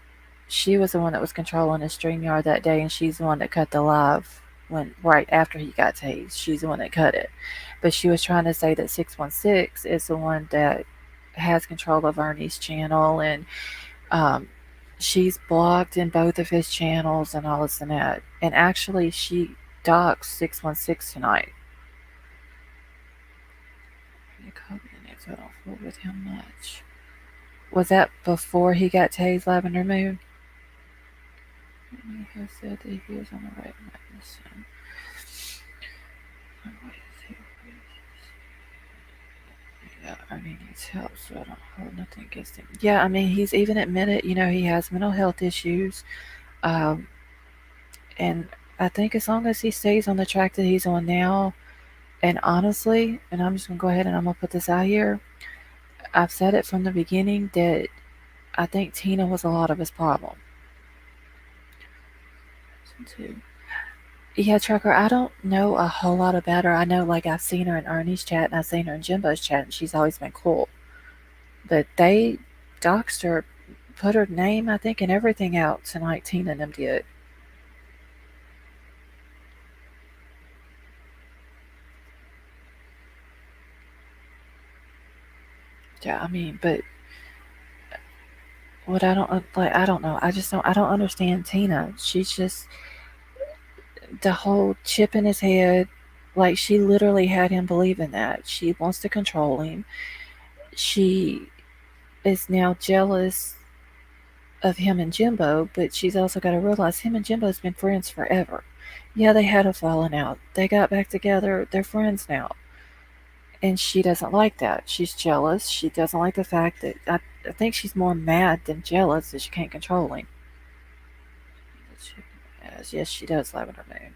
she was the one that was controlling the StreamYard that day, and she's the one that cut the live when right after he got tased. She's the one that cut it. But she was trying to say that 616 is the one that has control of Ernie's channel, and um, she's blocked in both of his channels and all this and that. And actually, she doxed 616 tonight. You caught me in if I don't fool with him much. Was that before he got tased, Lavender Moon? He has said that he is on the right medicine. Yeah, Ernie needs help, so I don't hold nothing against him. Yeah, I mean, he's even admitted, he has mental health issues. Um, and I think as long as he stays on the track that he's on now, and honestly, and I'm just going to go ahead and I'm going to put this out here, I've said it from the beginning that I think Tina was a lot of his problem. Yeah, Trucker, I don't know a whole lot about her. I know, like, I've seen her in Ernie's chat and I've seen her in Jimbo's chat, and she's always been cool. But they doxed her, put her name, I think, and everything out tonight. Tina and them did. Yeah, I mean, but what I don't like, I don't know. I don't understand Tina. She's just the whole chip in his head. Like, she literally had him believe in that. She wants to control him. She is now jealous of him and Jimbo, but she's also got to realize him and Jimbo's been friends forever. Yeah, they had a falling out. They got back together. They're friends now. And she doesn't like that. She's jealous. She doesn't like the fact that I think she's more mad than jealous that she can't control him. Yes, she does, Lavender Moon.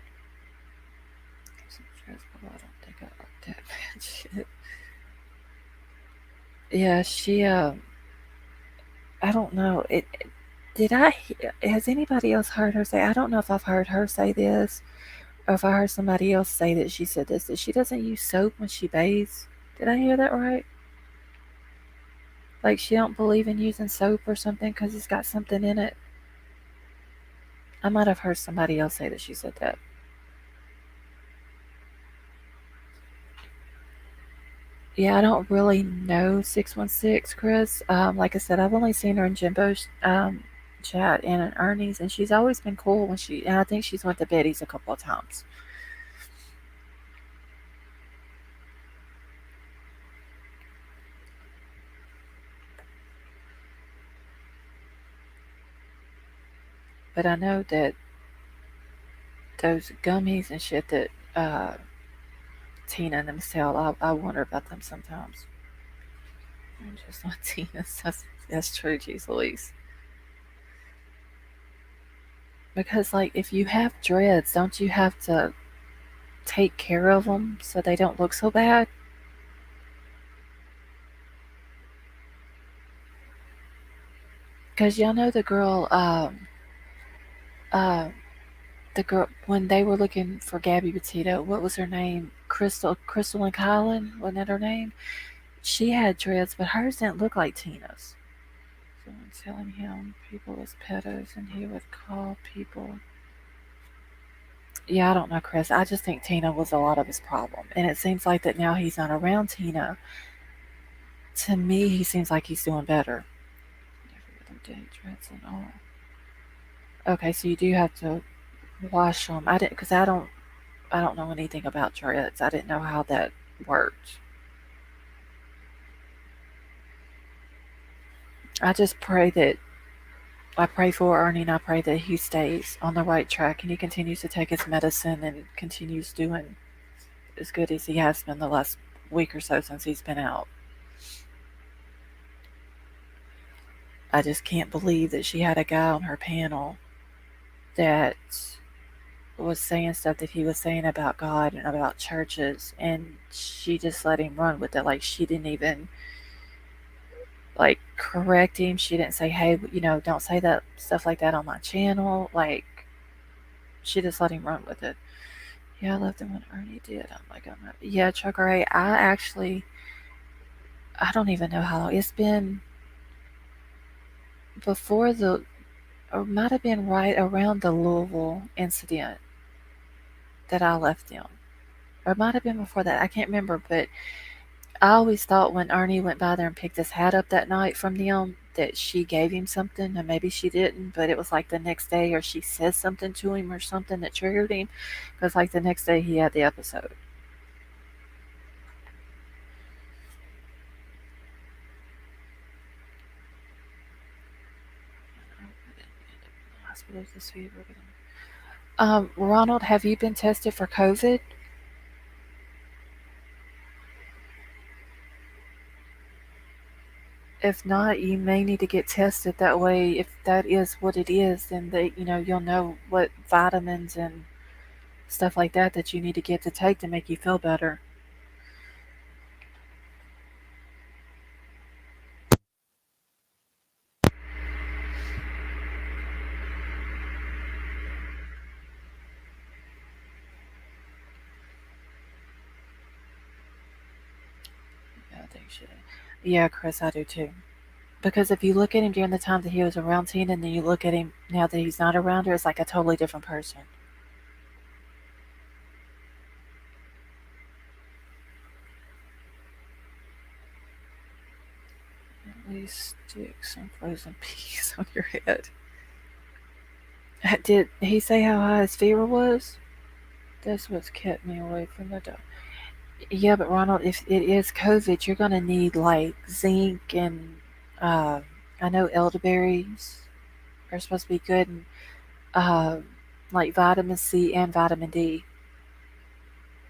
I don't think I like that match. Yeah, I don't know. Did I? Has anybody else heard her say? I don't know if I've heard her say this, or if I heard somebody else say that she said this. That she doesn't use soap when she bathes. Did I hear that right? Like, she don't believe in using soap or something because it's got something in it. I might have heard somebody else say that she said that. Yeah, I don't really know 616, Chris. Like I said, I've only seen her in Jimbo's chat and in Ernie's, and she's always been cool and I think she's went to Betty's a couple of times. But I know that those gummies and shit that Tina and them sell, I wonder about them sometimes. I'm just not Tina's. That's true, geez Louise. Because, like, if you have dreads, don't you have to take care of them so they don't look so bad? Because y'all know uh, the girl when they were looking for Gabby Petito, what was her name? Crystal and Colin, wasn't that her name? She had dreads, but hers didn't look like Tina's. Someone telling him people was pedos, and he would call people. Yeah, I don't know, Chris. I just think Tina was a lot of his problem, and it seems like that now he's not around Tina. To me, he seems like he's doing better. Every other day, dreads and all. Okay, so you do have to wash them. I didn't, because I don't know anything about dreads. I didn't know how that worked. I just pray that I pray for Ernie, and I pray that he stays on the right track and he continues to take his medicine and continues doing as good as he has been the last week or so since he's been out. I just can't believe that she had a guy on her panel that was saying stuff that he was saying about God and about churches, and she just let him run with it. Like, she didn't even like correct him. She didn't say, "Hey, don't say that stuff like that on my channel." Like, she just let him run with it. Yeah, I left him when Ernie did. I'm like, I'm not. Yeah, Chuck Ray. I don't even know how long it's been before the, or might have been right around the Louisville incident that I left them. Or it might have been before that. I can't remember, but I always thought when Ernie went by there and picked his hat up that night from them that she gave him something, and maybe she didn't, but it was like the next day, or she said something to him or something that triggered him, because like the next day he had the episode. Hospitals this fever. Ronald, have you been tested for COVID? If not, you may need to get tested. That way, if that is what it is, then you'll know what vitamins and stuff like that you need to get to take to make you feel better. Yeah, I think you should. Yeah, Chris, I do too. Because if you look at him during the time that he was around Tina, and then you look at him now that he's not around her, it's like a totally different person. At least stick some frozen peas on your head. Did he say how high his fever was? That's what's kept me away from the dog. Yeah, but Ronald, if it is COVID, you're gonna need like zinc and uh, I know elderberries are supposed to be good, and uh, like vitamin C and vitamin D.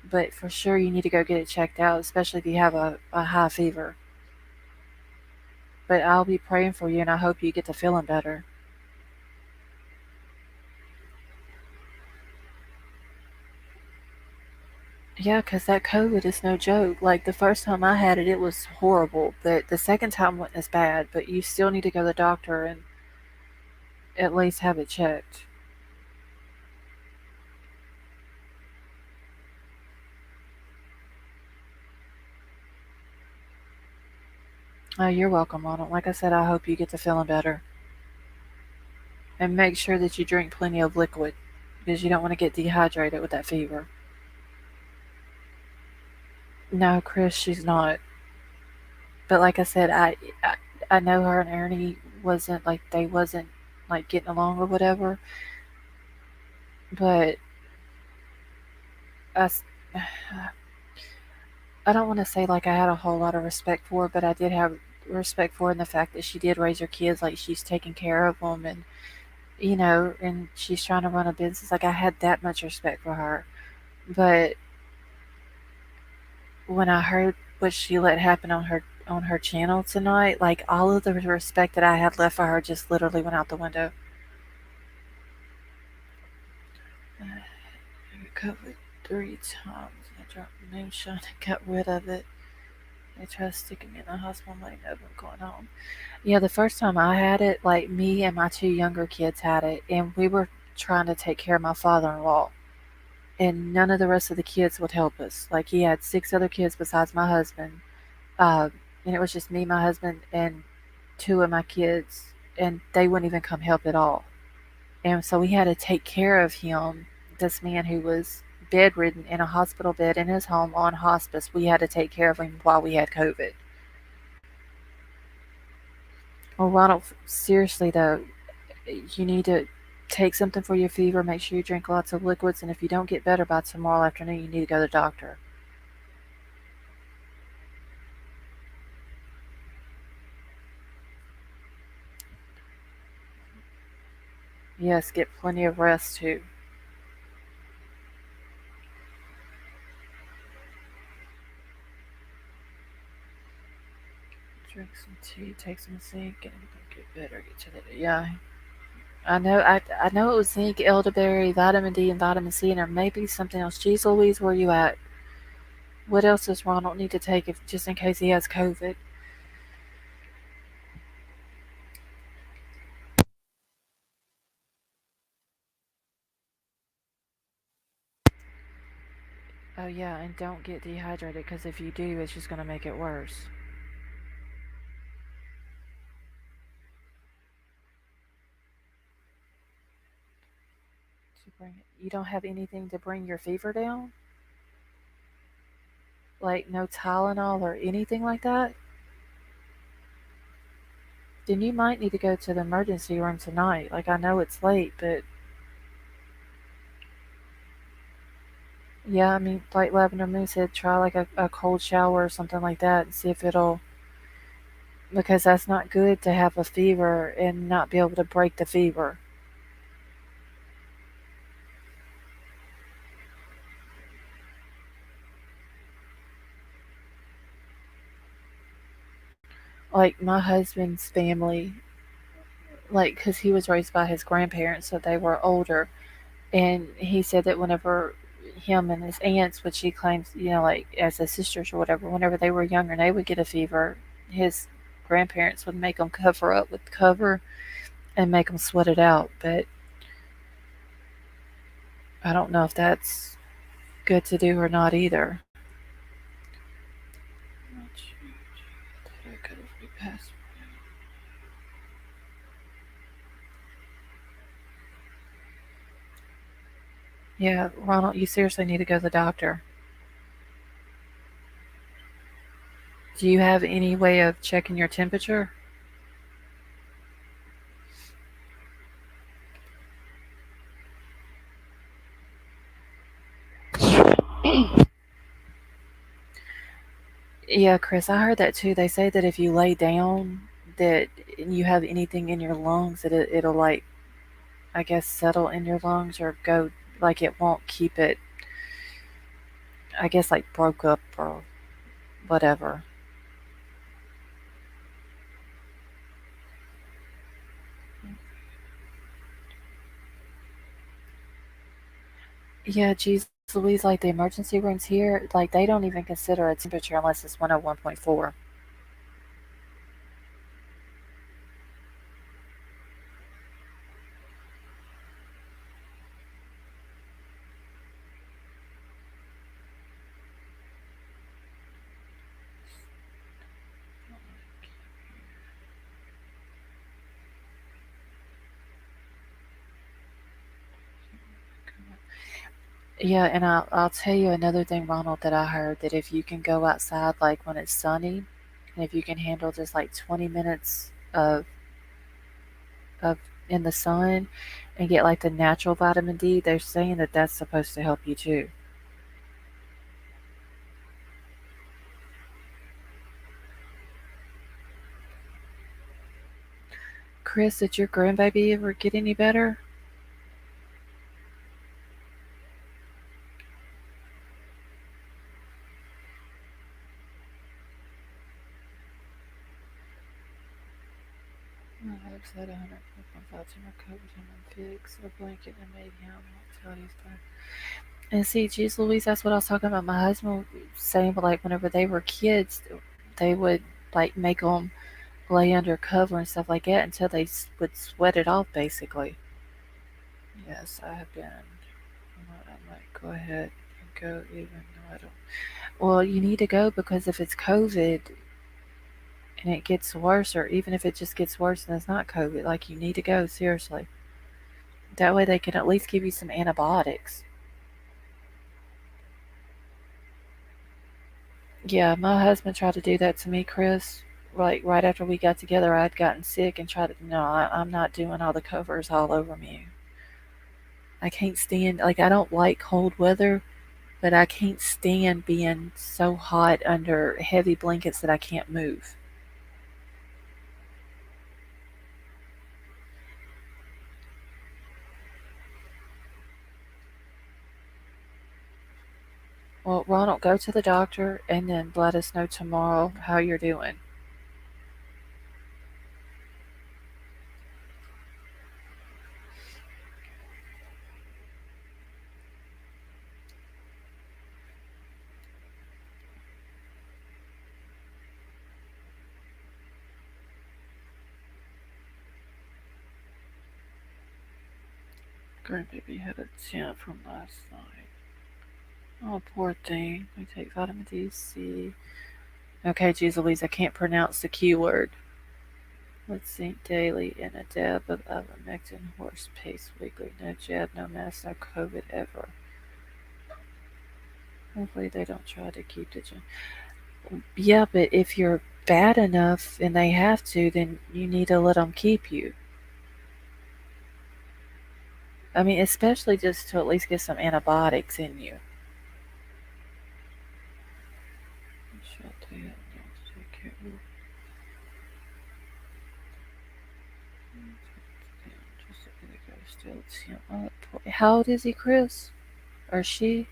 But for sure, you need to go get it checked out, especially if you have a high fever. But I'll be praying for you, and I hope you get to feeling better. Yeah, 'cause that COVID is no joke. Like the first time I had it, it was horrible. But the second time wasn't as bad. But you still need to go to the doctor and at least have it checked. Oh, you're welcome, Ronald. Like I said, I hope you get to feeling better. And make sure that you drink plenty of liquid because you don't want to get dehydrated with that fever. No, Chris, she's not. But like I said, I know her and Ernie wasn't like they wasn't like getting along or whatever. But I, s- I don't want to say like I had a whole lot of respect for her, but I did have respect for her in the fact that she did raise her kids, like she's taking care of them, and and she's trying to run a business. Like I had that much respect for her. But when I heard what she let happen on her channel tonight, like all of the respect that I had left for her just literally went out the window. I recovered 3 times. I dropped moonshine and got rid of it. They tried sticking me in the hospital. I'm like, no, I'm going home. Yeah, the first time I had it, like me and my two younger kids had it, and we were trying to take care of my father-in-law, and none of the rest of the kids would help us. Like he had 6 other kids besides my husband, uh, and it was just me, my husband, and 2 of my kids, and they wouldn't even come help at all. And so we had to take care of him, this man who was bedridden in a hospital bed in his home on hospice. We had to take care of him while we had COVID. Well, Ronald, seriously though, you need to take something for your fever. Make sure you drink lots of liquids, and if you don't get better by tomorrow afternoon, you need to go to the doctor. Yes, get plenty of rest too. Drink some tea, take some zinc, and get better. Get to the yeah. I know it was zinc, elderberry, vitamin D, and vitamin C, and there may be something else. Jeez Louise, where you at? What else does Ronald need to take if just in case he has COVID? Oh, yeah, and don't get dehydrated because if you do, it's just going to make it worse. You don't have anything to bring your fever down? Like no Tylenol or anything like that? Then you might need to go to the emergency room tonight. Like, I know it's late, but yeah, I mean, like Lavender Moon said, try like a cold shower or something like that and see if it'll, because that's not good to have a fever and not be able to break the fever. Like my husband's family, like, because he was raised by his grandparents, so they were older. And he said that whenever him and his aunts, which he claims, like as his sisters or whatever, whenever they were younger and they would get a fever, his grandparents would make them cover up with cover and make them sweat it out. But I don't know if that's good to do or not either. Yeah, Ronald, you seriously need to go to the doctor. Do you have any way of checking your temperature? Yeah, Chris, I heard that too. They say that if you lay down, that you have anything in your lungs, that it'll like, I guess, settle in your lungs or go, like it won't keep it, I guess, like broke up or whatever. Yeah, geez, Louise, like the emergency rooms here, like they don't even consider a temperature unless it's 101.4. Yeah, and I'll tell you another thing, Ronald, that I heard that if you can go outside like when it's sunny, and if you can handle just like 20 minutes of in the sun and get like the natural vitamin D, they're saying that that's supposed to help you too. Chris, did your grandbaby ever get any better? My hubs had 100.5 tumor covered him in figs, a blanket, and made him tell he's fine. And see, geez Louise, that's what I was talking about. My husband was saying, but like whenever they were kids, they would like make them lay under cover and stuff like that until they would sweat it off, basically. Yes, I have been. I might go ahead and go even though I don't. Well, you need to go because if it's COVID and it gets worse, or even if it just gets worse and it's not COVID, like you need to go seriously. That way they can at least give you some antibiotics. Yeah, my husband tried to do that to me, Chris. Like right after we got together, I'd gotten sick and tried to. No, I'm not doing all the covers all over me. I can't stand. Like I don't like cold weather, but I can't stand being so hot under heavy blankets that I can't move. Well, Ronald, go to the doctor and then let us know tomorrow how you're doing. Grandbaby had a 10 from last night. Oh, poor thing. We take vitamin D, C. Okay, geez Louise, I can't pronounce the Q word. Let's zinc daily and a dab of ivermectin horse paste weekly. No jab, no mask, no COVID ever. Hopefully they don't try to keep the gen. Yeah, but if you're bad enough and they have to, then you need to let them keep you. I mean, especially just to at least get some antibiotics in you. Shut the hell down to take care of it. Just a minute ago, still it's how old is he, Chris? Or she?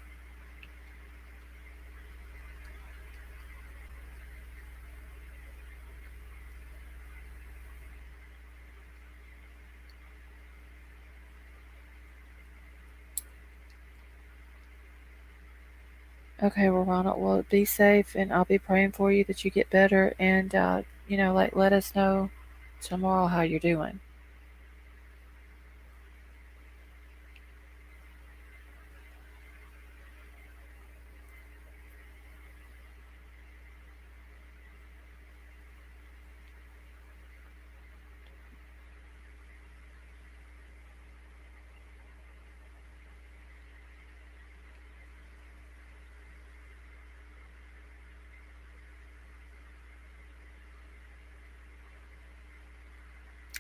Okay, well, Ronald, well, be safe, and I'll be praying for you that you get better, and like let us know tomorrow how you're doing.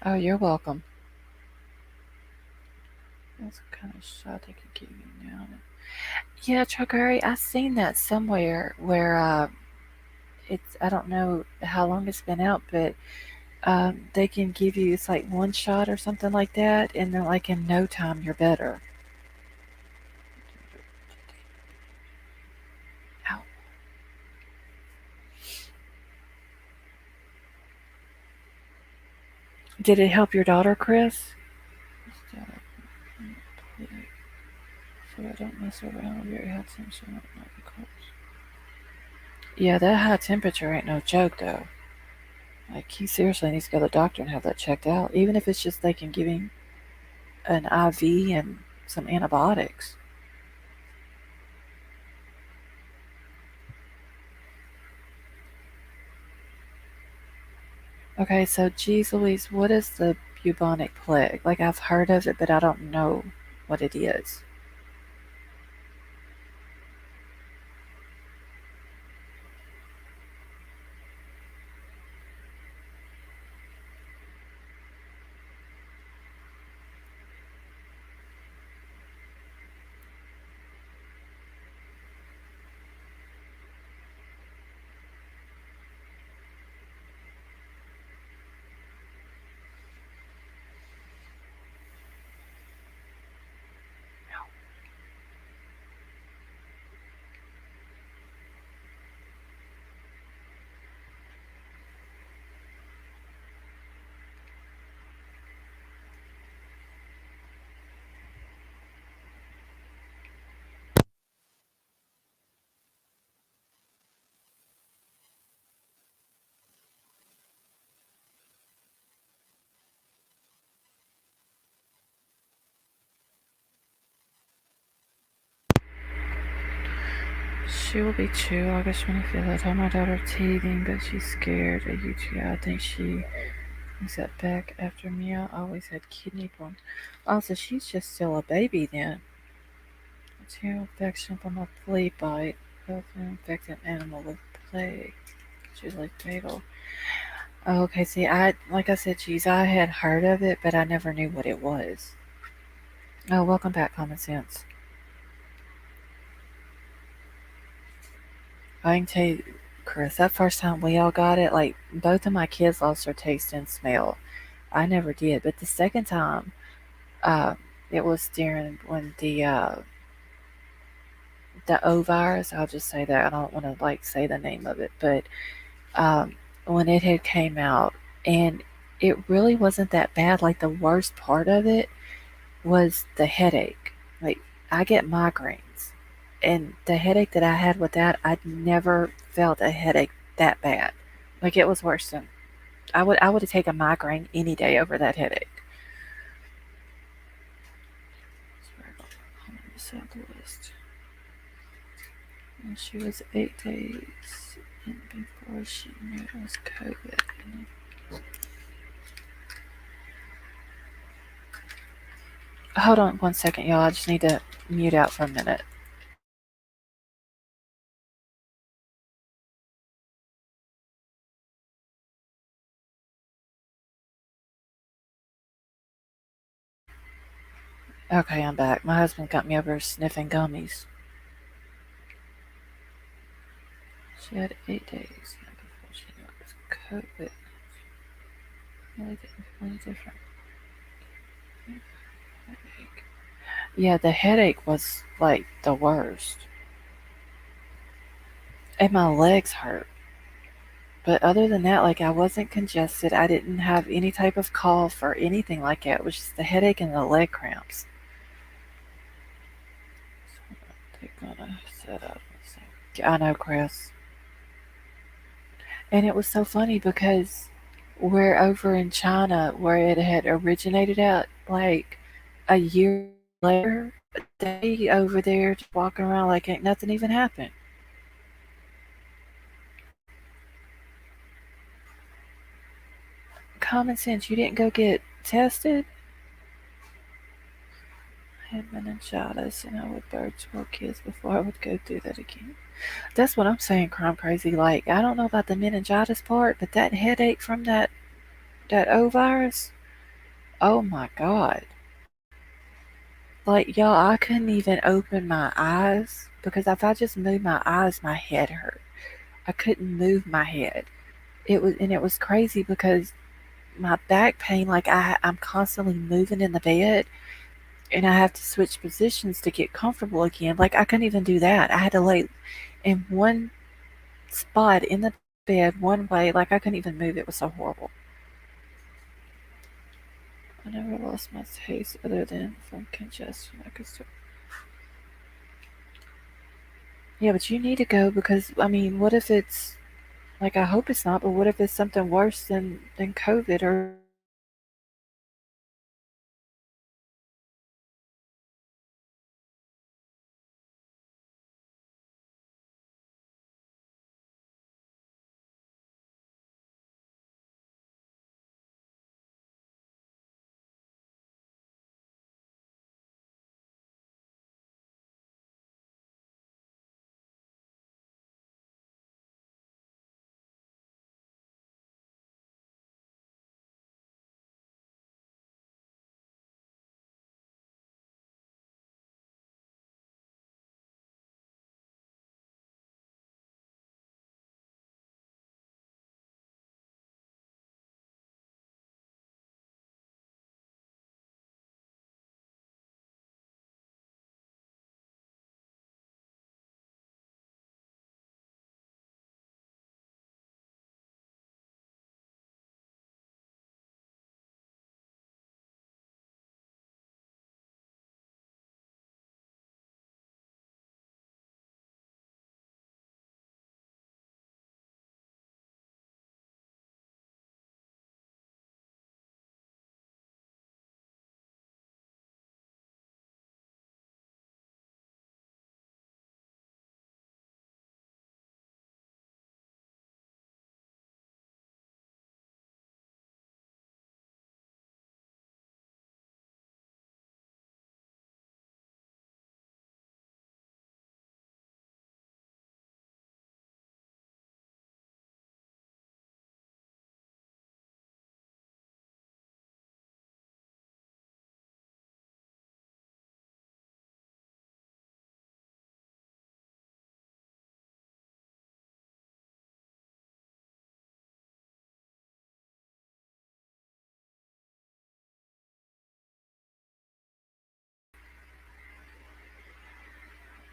Oh, you're welcome. That's what kind of shot they could give you now. Yeah, Truckari, I seen that somewhere where it's I don't know how long it's been out, but they can give you it's like one shot or something like that, and then like in no time you're better. Ow. Did it help your daughter, Chris? So I don't mess around with your health tension. Yeah, that high temperature ain't no joke though. Like he seriously needs to go to the doctor and have that checked out. Even if it's just they can give him an IV and some antibiotics. Okay, so geez Louise, what is the bubonic plague? Like I've heard of it, but I don't know what it is. She will be 2 August 25th. I told my daughter teething, but she's scared of UTI. I think she is that back after Mia always had kidney problems. Also, she's just still a baby then. Bacterial infection from a flea bite. Both an infected animal with plague. It's usually fatal. Oh, okay, see, like I said, geez, I had heard of it, but I never knew what it was. Oh, welcome back, Common Sense. I can tell you, Chris, that first time we all got it, like both of my kids lost their taste and smell. I never did, but the second time, uh, it was during when the O virus. I'll just say that I don't want to like say the name of it, but um, when it had came out, and it really wasn't that bad. Like the worst part of it was the headache. Like I get migraines, and the headache that I had with that, I'd never felt a headache that bad. Like it was worse than I would have taken a migraine any day over that headache. Southwest. And she was 8 days in before she knew it was COVID. Hold on 1 second, y'all. I just need to mute out for a minute. Okay, I'm back. My husband got me over sniffing gummies. She had 8 days before she knew it was COVID. Really different. Headache. Yeah, the headache was like the worst. And my legs hurt. But other than that, like I wasn't congested. I didn't have any type of cough or anything like that. It was just the headache and the leg cramps. So they're gonna set up. I know, Chris. And it was so funny because we're over in China where it had originated at, like a year later, they over there just walking around like ain't nothing even happened. Common sense, you didn't go get tested? I had meningitis and I would bird smoke kids before I would go through that again. That's what I'm saying, crime crazy. Like, I don't know about the meningitis part, but that headache from that O virus, oh my god. Like, y'all, I couldn't even open my eyes because if I just moved my eyes, my head hurt. I couldn't move my head. It was crazy because my back pain, like I'm constantly moving in the bed and I have to switch positions to get comfortable again. Like I couldn't even do that. I had to lay in one spot in the bed one way. Like I couldn't even move. It was so horrible. I never lost my taste other than from congestion. I could still. Yeah, but you need to go because I mean, what if it's like I hope it's not, but what if it's something worse than COVID or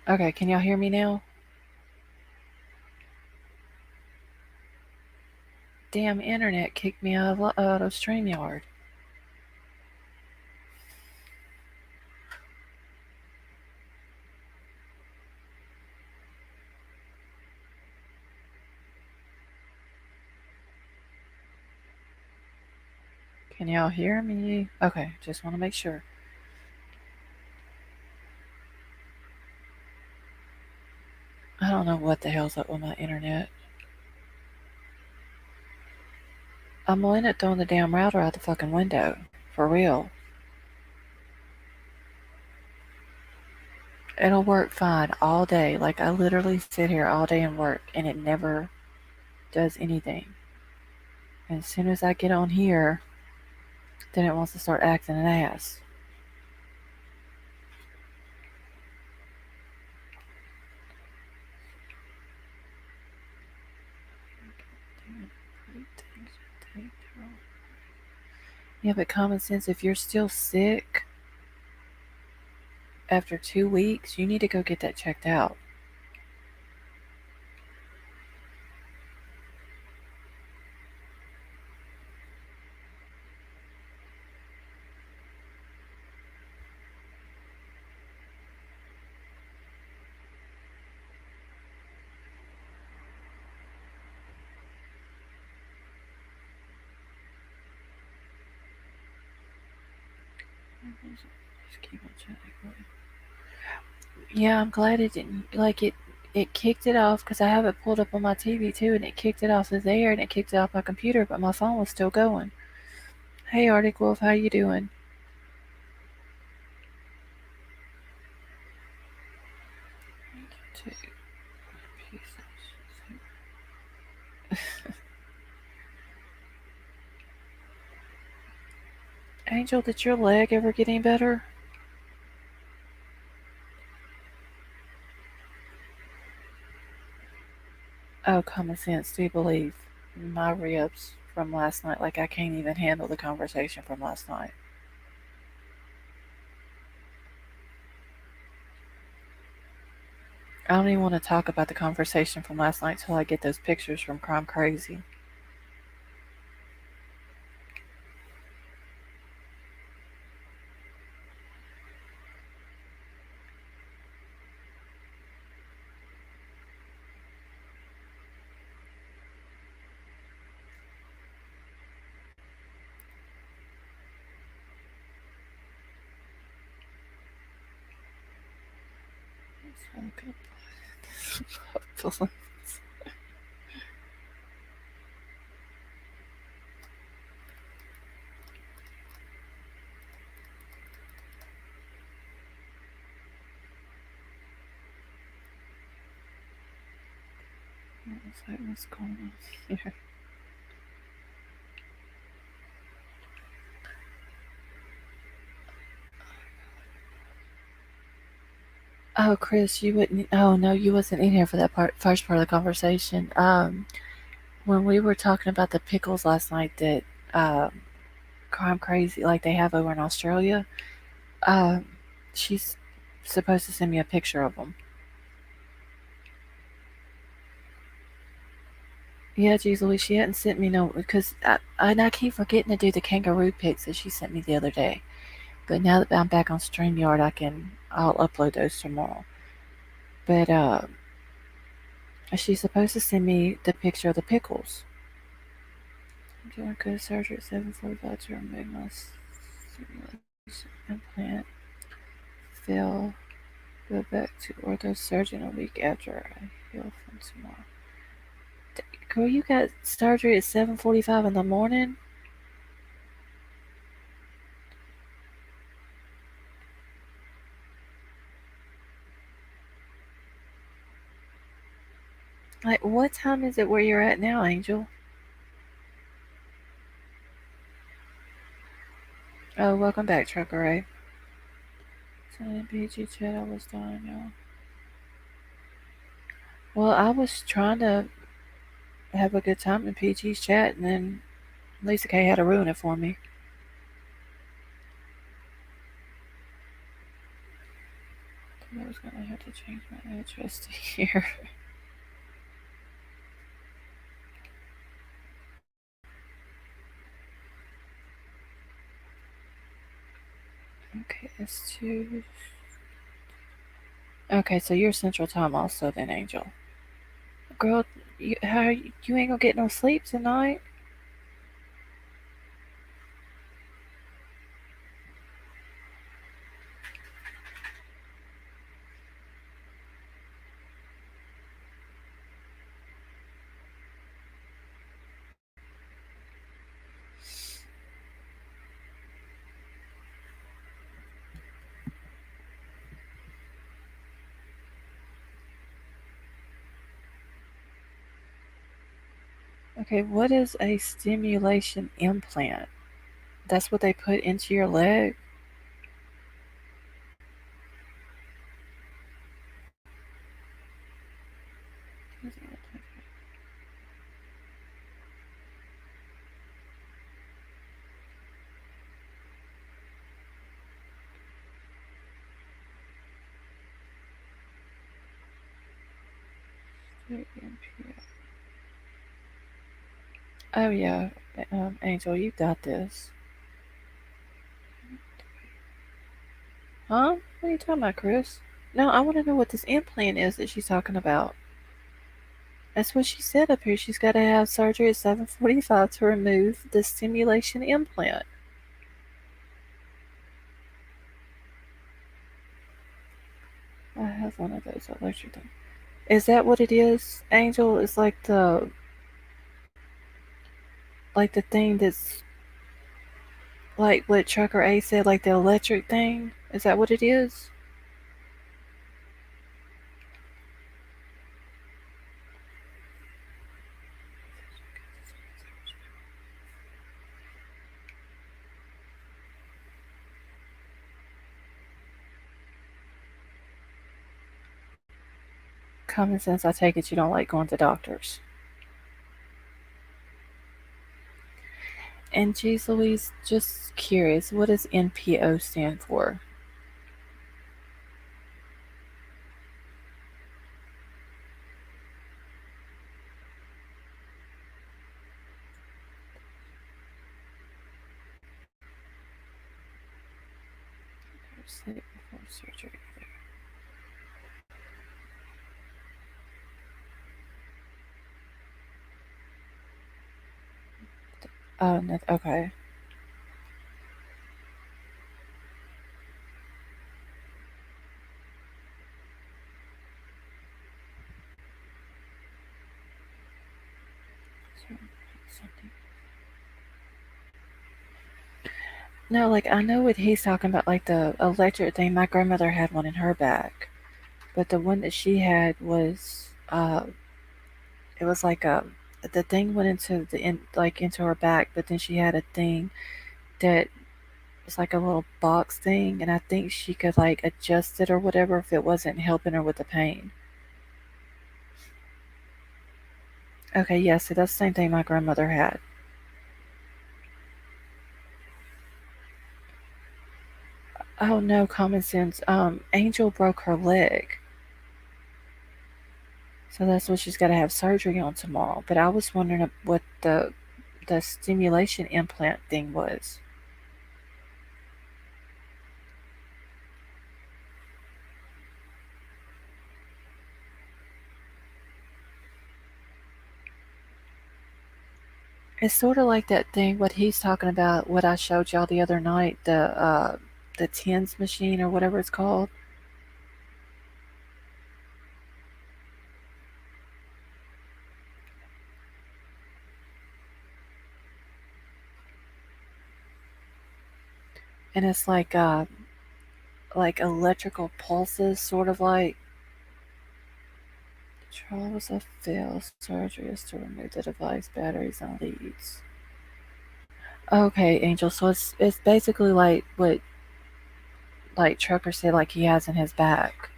okay, can y'all hear me now? Damn internet kicked me out of StreamYard. Can y'all hear me? Okay, just want to make sure. I don't know what the hell's up with my internet. I'm gonna end up throwing the damn router out the fucking window. For real. It'll work fine all day. Like, I literally sit here all day and work, and it never does anything. And as soon as I get on here, then it wants to start acting an ass. Yeah, but common sense, if you're still sick after 2 weeks, you need to go get that checked out. Just keep on checking. Yeah, I'm glad it didn't like it. It kicked it off because I have it pulled up on my TV too, and it kicked it off as there, and it kicked it off my computer, but my phone was still going. Hey, Arctic Wolf, how you doing? Two pieces. Angel, did your leg ever get any better? Oh, common sense. Do you believe my ribs from last night? Like, I can't even handle the conversation from last night. I don't even want to talk about the conversation from last night till I get those pictures from Crime Crazy. What's going on here? Oh, Chris, you wouldn't. Oh no, you wasn't in here for that first part of the conversation. When we were talking about the pickles last night that Crime Crazy like they have over in Australia, um, she's supposed to send me a picture of them. Yeah, geez Louise, she hadn't sent me no because I keep forgetting to do the kangaroo pics that she sent me the other day. But now that I'm back on StreamYard, I'll upload those tomorrow. But she's supposed to send me the picture of the pickles. I'm doing good surgery at 7:45 to remove my stimulation implant. Fail. Go back to ortho surgeon a week after I heal from tomorrow. Girl, you got surgery at 7:45 in the morning? Like, what time is it where you're at now, Angel? Oh, welcome back, Trucker Ray. So in PG chat, I was dying, y'all. Well, I was trying to have a good time in PG's chat, and then Lisa K had to ruin it for me. I was gonna have to change my address to here. Okay, it's two. Okay, so you're Central Time also, then, Angel. Girl, you ain't gonna get no sleep tonight? Okay, what is a stimulation implant? That's what they put into your leg? Oh yeah, Angel, you got this. Huh? What are you talking about, Chris? No, I want to know what this implant is that she's talking about. That's what she said up here. She's got to have surgery at 7:45 to remove the stimulation implant. I have one of those electric things. Is that what it is, Angel? It's like the thing that's like what Trucker A said, like the electric thing. Is that what it is? Common sense. I take it you don't like going to doctors. And geez Louise, just curious, what does NPO stand for? Sleep before surgery. Oh, no, okay. Something. No, like I know what he's talking about, like the electric thing. My grandmother had one in her back, but the one that she had was, it was like the thing went into like into her back, but then she had a thing that was like a little box thing, and I think she could like adjust it or whatever if it wasn't helping her with the pain. Okay, yeah, so that's the same thing my grandmother had. Oh no, common sense. Angel broke her leg, so that's what she's got to have surgery on tomorrow. But I was wondering what the stimulation implant thing was. It's sort of like that thing what he's talking about, what I showed y'all the other night, the TENS machine or whatever it's called. And it's like electrical pulses, sort of like trials of failed surgery is to remove the device batteries and leads. Okay, Angel. So it's basically like what like Trucker said, like he has in his back.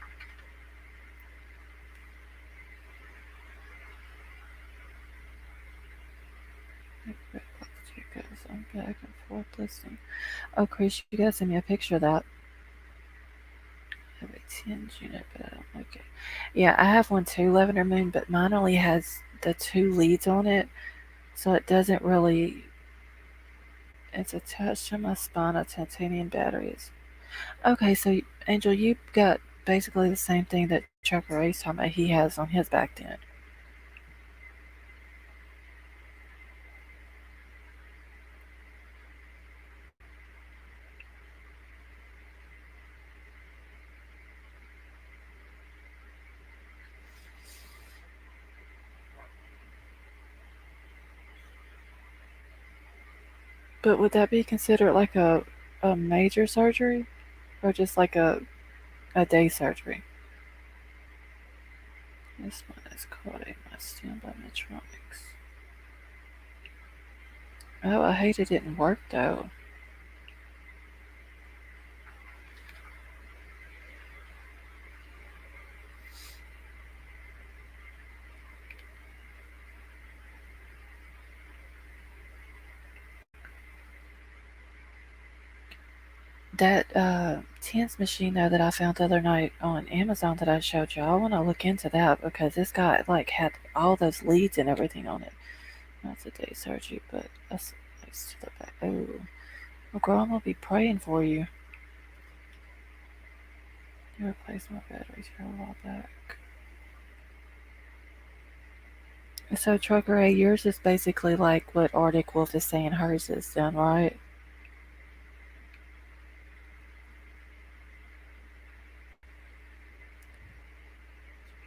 I'm back and forth listening. Oh, Chris, you gotta send me a picture of that. I have a 10 unit, but I don't like it. Yeah, I have one too, Lavender Moon, but mine only has the two leads on it, so it doesn't really. It's attached to my spine of titanium batteries. Okay, so Angel, you got basically the same thing that Trucker Ace talking about he has on his back then. But would that be considered like a major surgery or just like a day surgery? This one is called a myasthenia by Medtronics. Oh, I hate it didn't work though. That Tens machine though that I found the other night on Amazon that I showed you, I want to look into that because this guy like had all those leads and everything on it. That's a day surgery, but that's nice to look back. Oh, well, girl, I'm gonna be praying for you. You replaced my batteries here a while back. So Trucker A, yours is basically like what Arctic Wolf is saying hers is done, right?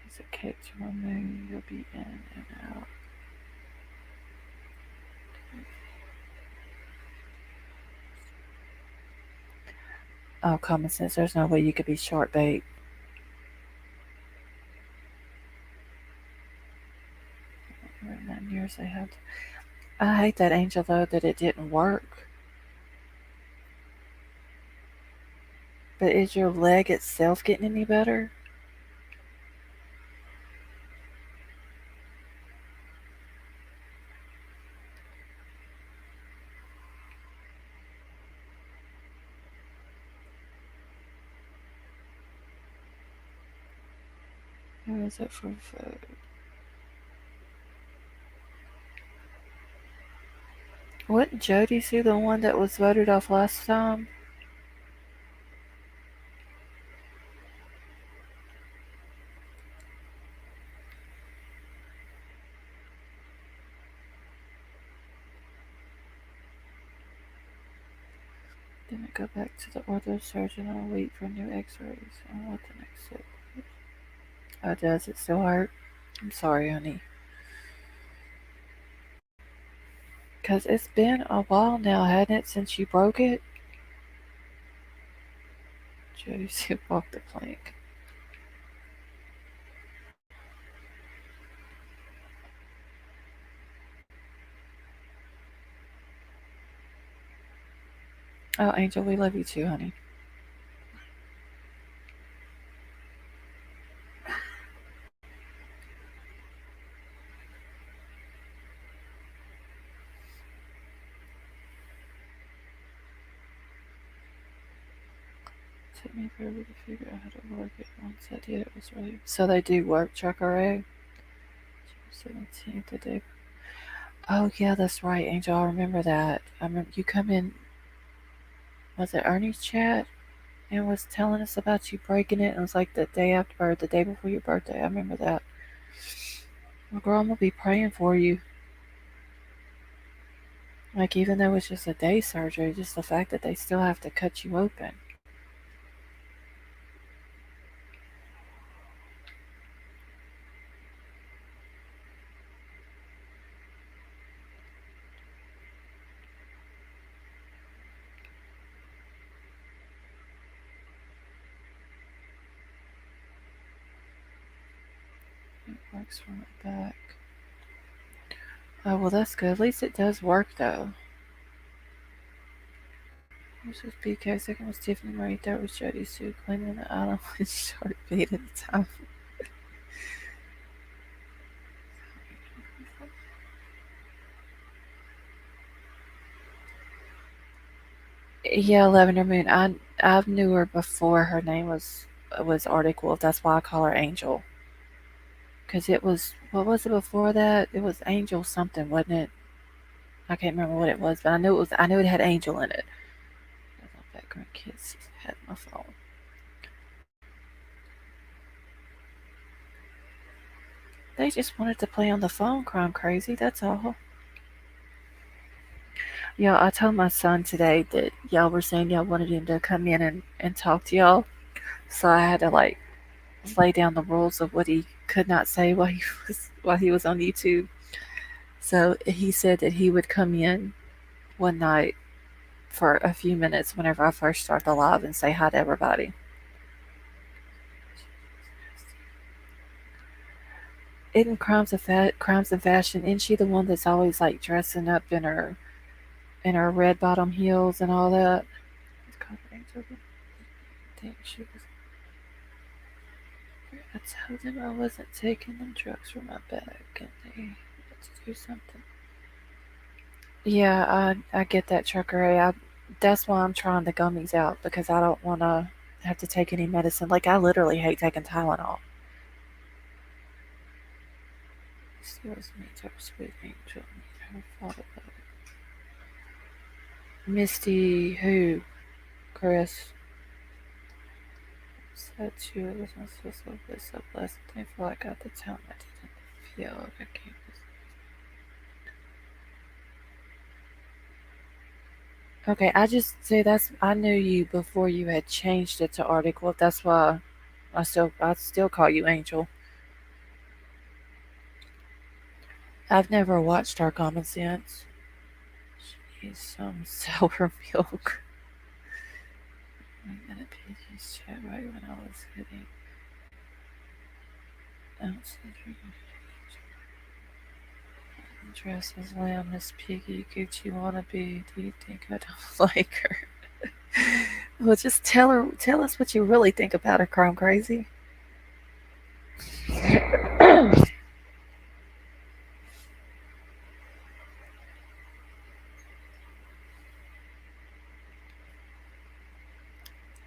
Piece of cake to remove, you'll be in and out. Oh, common sense. There's no way you could be short bait. In 9 years they have. I hate that Angel though that it didn't work. But is your leg itself getting any better? Or is it for food? Wasn't Jody Sue the one that was voted off last time? Didn't go back to the ortho surgeon all week for new x-rays and what the next step was. Oh, does it still hurt? I'm sorry, honey. Because it's been a while now, hadn't it, since you broke it? Jody Sue walked the plank. Oh, Angel, we love you too, honey. Took me forever to figure out how to work it. Once I did, it was really. So they do work Trucker A? 17th, the day. Oh, yeah, that's right, Angel. I remember that. I remember you come in, was it Ernie's chat? And was telling us about you breaking it. And it was like the day after, or the day before your birthday. I remember that. Well, girl, I'm going to be praying for you. Like, even though it's just a day surgery, just the fact that they still have to cut you open. It works from the back. Oh, well, that's good. At least it does work, though. This was PK. Second was Tiffany Marie. Third was Jody Sue. Claiming the island was short beat at the time. Yeah, Lavender Moon. I knew her before her name was Arctic Wolf. That's why I call her Angel. Cause it was what was it before that? It was Angel something, wasn't it? I can't remember what it was, but I knew it was. I knew it had Angel in it. Background kids had my phone. They just wanted to play on the phone, crime crazy. That's all. Yeah, I told my son today that y'all were saying y'all wanted him to come in and talk to y'all, so I had to like lay down the rules of what he could not say while he was on YouTube. So he said that he would come in one night for a few minutes whenever I first start the live and say hi to everybody. Isn't Crimes of Fashion? Isn't she the one that's always like dressing up in her and her red bottom heels and all that. It's called Angel. I think she was. I told them I wasn't taking them drugs from my bag, and they had to do something. Yeah, I get that, Trucker A. That's why I'm trying the gummies out because I don't want to have to take any medicine. Like I literally hate taking Tylenol. Steals me, her sweet angel, her father. Misty, who? Chris. Said she was not so blessed. Thankful I got the talent I didn't feel I can't. Okay, I just say that's I knew you before you had changed it to Arctic Wolf. That's why I still call you Angel. I've never watched our Common Sense. She's some sour milk. I got a PG's chat right when I was hitting outside dress as lamb, Miss Piggy, Gucci wannabe. Do you think I don't like her? Well, just tell us what you really think about her, Chrome Crazy.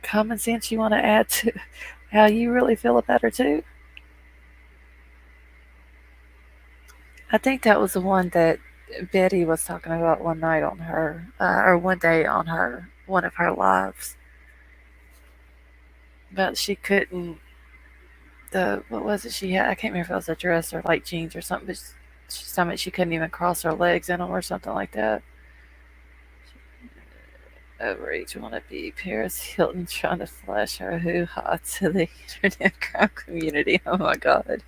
Common sense you want to add to how you really feel about her too? I think that was the one that Betty was talking about one night on her, or one day on her one of her lives. But she couldn't. The what was it she had? I can't remember if it was a dress or like jeans or something. But she's talking about she couldn't even cross her legs in them or something like that. Overage wannabe Paris Hilton trying to flash her hoo ha to the internet crime community. Oh my god.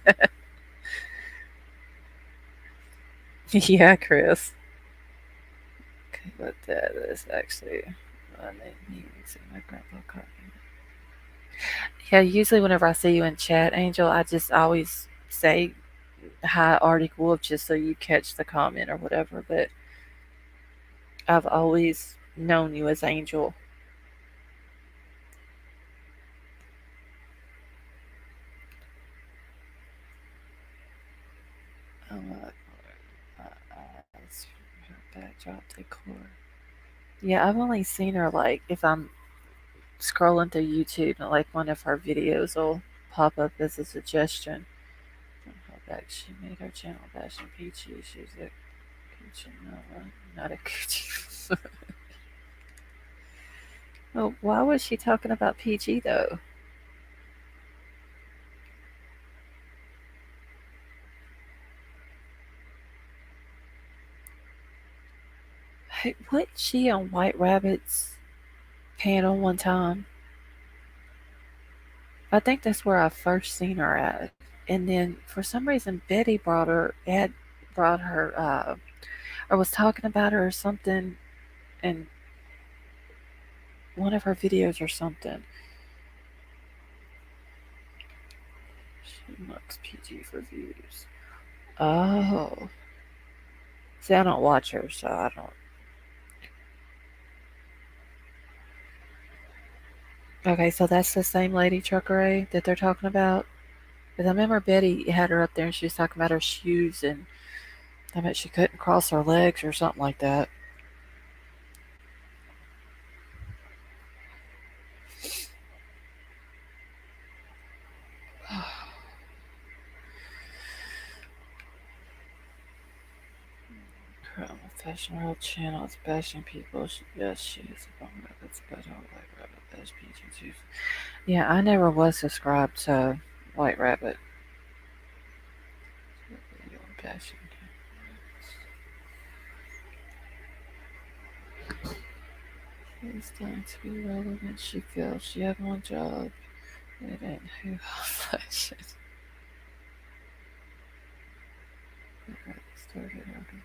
Yeah, Chris. Okay, but that is actually my name. My grandpa caught me. Yeah, usually whenever I see you in chat, Angel, I just always say hi, Arctic Wolf, just so you catch the comment or whatever. But I've always known you as Angel. It's her backdrop decor. Yeah, I've only seen her like if I'm scrolling through YouTube and like one of her videos will pop up as a suggestion. From how back she made her channel bashing Peachy. She's a Gucci, no, not a Gucci. Well, why was she talking about PG though? Hey, wasn't she on White Rabbit's panel one time? I think that's where I first seen her at. And then for some reason Betty brought her or was talking about her or something in one of her videos or something. She looks PG for views. Oh. See, I don't watch her, so I don't. Okay, so that's the same lady, Trucker A, that they're talking about? Because I remember Betty had her up there and she was talking about her shoes and I bet she couldn't cross her legs or something like that. From a Fashion World channel is bashing people. Yes, she is a bum rabbit, but I don't like rabbit bash PG. Yeah, I never was subscribed to White Rabbit. Bashing. It's time to be relevant. She feels she had one job. It ain't who fashion. Started over.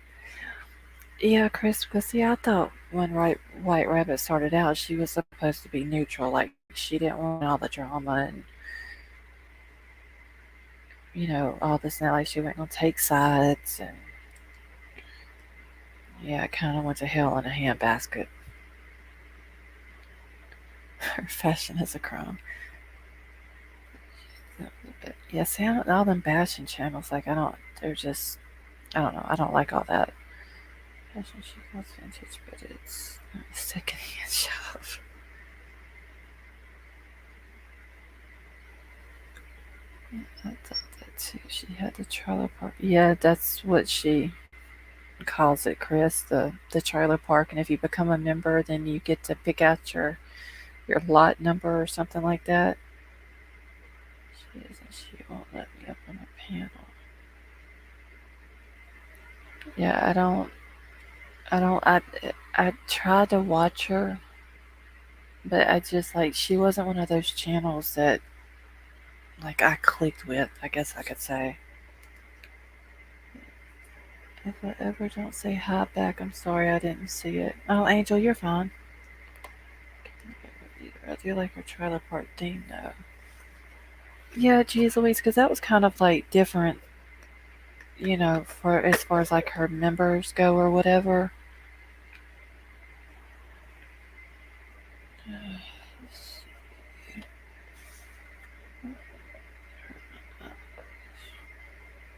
Yeah, Chris, because see, I thought when White Rabbit started out, she was supposed to be neutral. Like, she didn't want all the drama and, all this. Now, like, she wasn't going to take sides and Yeah, it kind of went to hell in a handbasket. Her fashion is a crime. Yeah, see, all them bashing channels, like, I don't, they're just, I don't know, I don't like all that. Fashion she calls vintage, but it's not a secondhand shop. Yeah, I thought that too. She had the trailer park. Yeah, that's what she calls it, Chris, the trailer park. And if you become a member, then you get to pick out your lot number or something like that. She isn't. She won't let me up on her panel. Yeah, I don't. I don't. I tried to watch her, but I just like she wasn't one of those channels that like I clicked with. I guess I could say. If I ever don't say hi back, I'm sorry I didn't see it. Oh, Angel, you're fine. I do like her trailer park theme though. Yeah, geez Louise, because that was kind of like different, for as far as like her members go or whatever.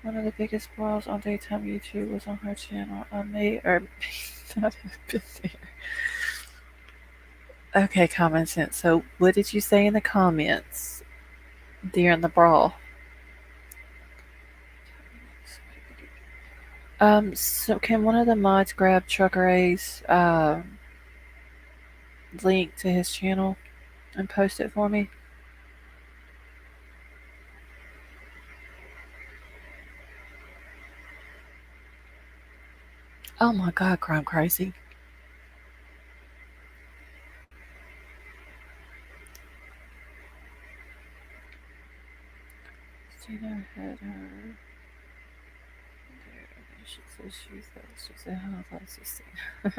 One of the biggest spoils on daytime YouTube was on her channel. I may or may not have been there. Okay, common sense. So, what did you say in the comments during the brawl? So can one of the mods grab Trucker A's link to his channel and post it for me? Oh my god, Crime Crazy. Christina had her. She says she said, how that's 16. I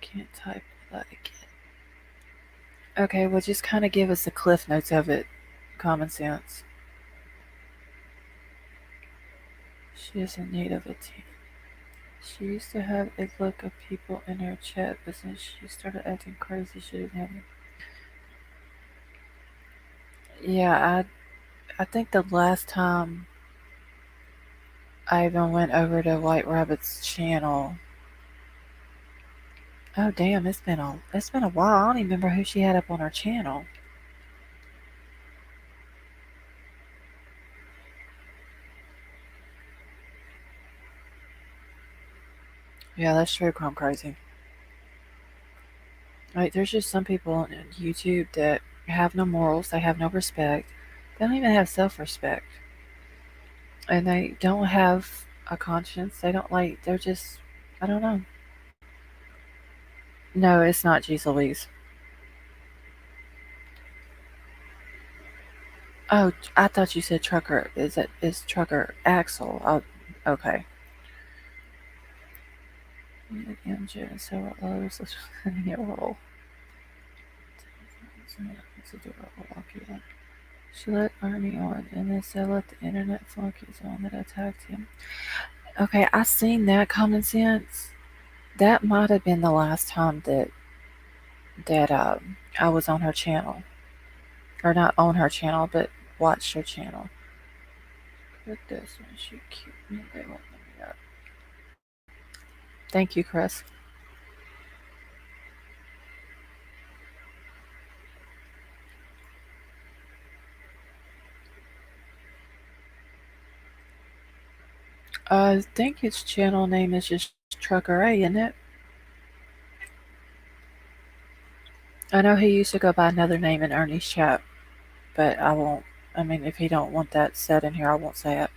can't type like it. Okay, well, just kind of give us the cliff notes of it. Common sense. She is in need of a team. She used to have a look of people in her chat, but since she started acting crazy, she didn't have any. Yeah, I think the last time I even went over to White Rabbit's channel. Oh damn, it's been a while. I don't even remember who she had up on her channel. Yeah, that's true, Crumb Crazy. Like, there's just some people on YouTube that have no morals, they have no respect, they don't even have self respect, and they don't have a conscience. They don't like, they're just, I don't know. No, it's not Jeez Louise. Oh, I thought you said Trucker. Is Trucker Axel? Oh, okay. MJ and several others in your role. She let Arnie on, and then said let the internet flunkies on that attacked him. Okay, I seen that common sense. That might have been the last time that I was on her channel, or not on her channel, but watched her channel. Put this one, she cute me. They won't let me up. Thank you, Chris. I think his channel name is just Trucker A, isn't it? I know he used to go by another name in Ernie's chat, but I won't. I mean, if he don't want that said in here, I won't say it.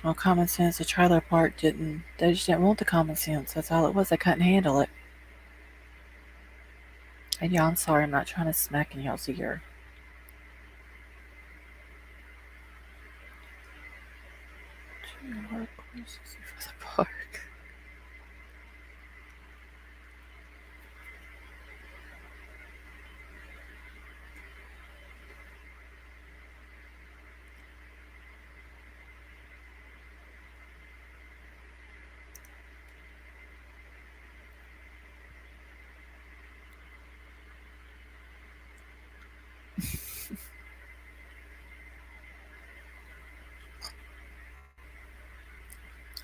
Well, common sense, the trailer park didn't. They just didn't want the common sense. That's all it was. They couldn't handle it. And yeah, I'm sorry. I'm not trying to smack in y'all's ear. What courses for the park?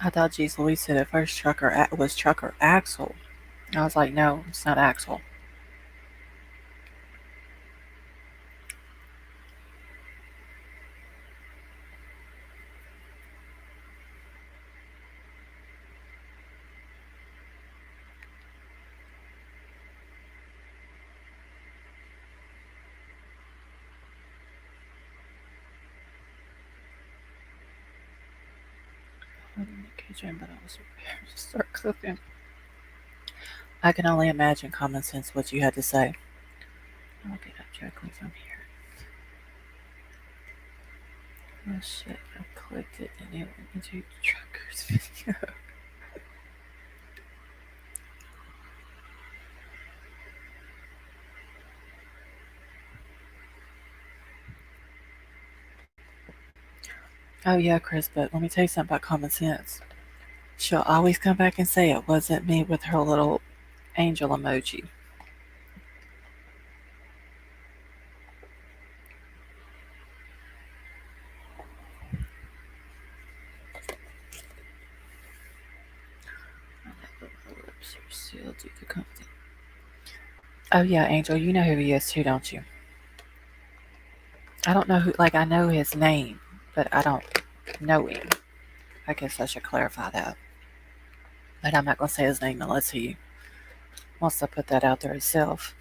I thought Jeez Louise said at first was Trucker Axel. I was like, no, it's not Axel. I was in the kitchen, but I was prepared to start cooking. I can only imagine common sense what you had to say. I'll get up directly from here. Oh shit, I clicked it and it went into the trucker's video. Oh yeah, Chris, but let me tell you something about common sense. She'll always come back and say it wasn't me with her little angel emoji. Lips are sealed due to company. Oh yeah, Angel, you know who he is too, don't you? I don't know who. Like I know his name, but I don't know him. I guess I should clarify that. But I'm not gonna say his name unless he wants to put that out there himself.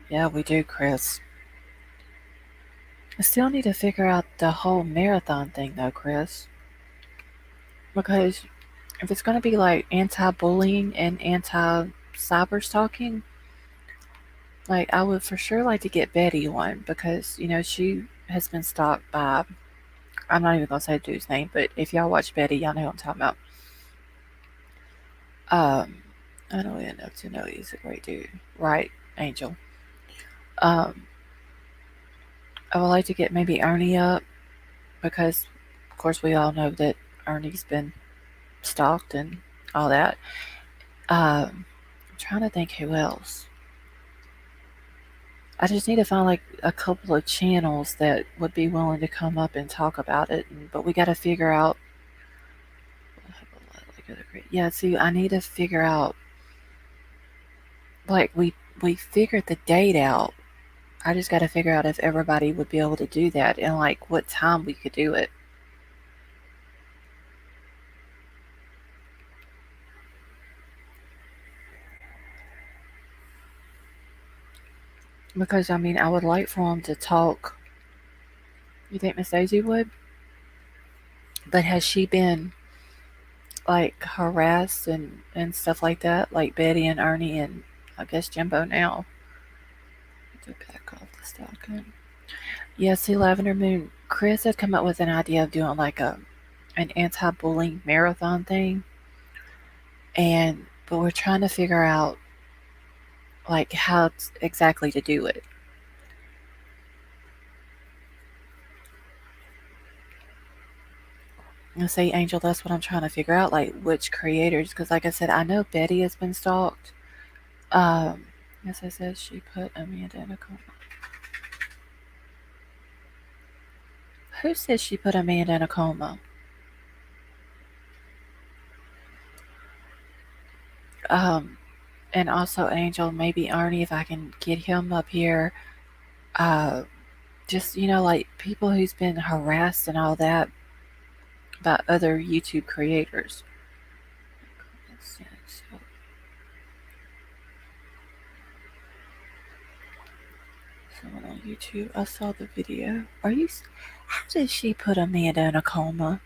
Yeah, we do, Chris. I still need to figure out the whole marathon thing, though, Chris. Because if it's going to be like anti-bullying and anti-cyber stalking, like I would for sure like to get Betty one because she has been stalked by. I'm not even gonna say the dude's name, but if y'all watch Betty, y'all know what I'm talking about. Um, I don't even know to know he's a great dude, right, Angel? Um, I would like to get maybe Ernie up because, of course, we all know that Ernie's been stalked and all that. I'm trying to think who else. I just need to find like a couple of channels that would be willing to come up and talk about it. But we got to figure out. Yeah, see, I need to figure out. Like we figured the date out. I just got to figure out if everybody would be able to do that and like what time we could do it. Because I mean, I would like for them to talk. You think Miss Daisy would? But has she been like harassed and stuff like that? Like Betty and Ernie and I guess Jimbo now. To back off the stalking. Yeah, see, Lavender Moon. Chris had come up with an idea of doing like an anti-bullying marathon thing, and but we're trying to figure out like how exactly to do it. You see, Angel, that's what I'm trying to figure out, like which creators, because like I said, I know Betty has been stalked. Um, as I said, she put Amanda in a coma. Who said she put Amanda in a coma? Um, and also Angel, maybe Arnie, if I can get him up here. Uh, just like people who's been harassed and all that by other YouTube creators. Someone on YouTube. I saw the video. Are you? How did she put Amanda in a coma?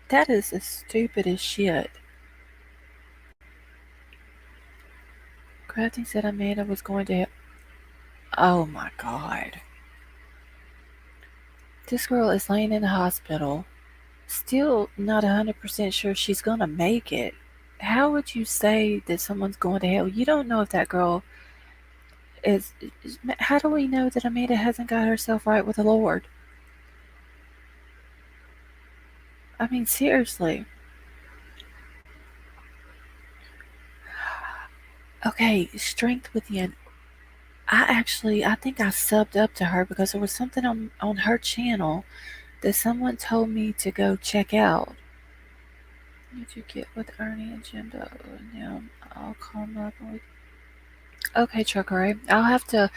That is as stupid as shit. Crafting said Amanda was going to. Oh my god. This girl is laying in the hospital, still not 100% sure she's gonna make it. How would you say that someone's going to hell? You don't know if that girl is. How do we know that Amanda hasn't got herself right with the Lord? I mean, seriously. Okay, strength within. I think I subbed up to her because there was something on her channel that someone told me to go check out. Did you get with Ernie and Jimbo? Now I'll come up with. Okay, Trucker, I'll have to.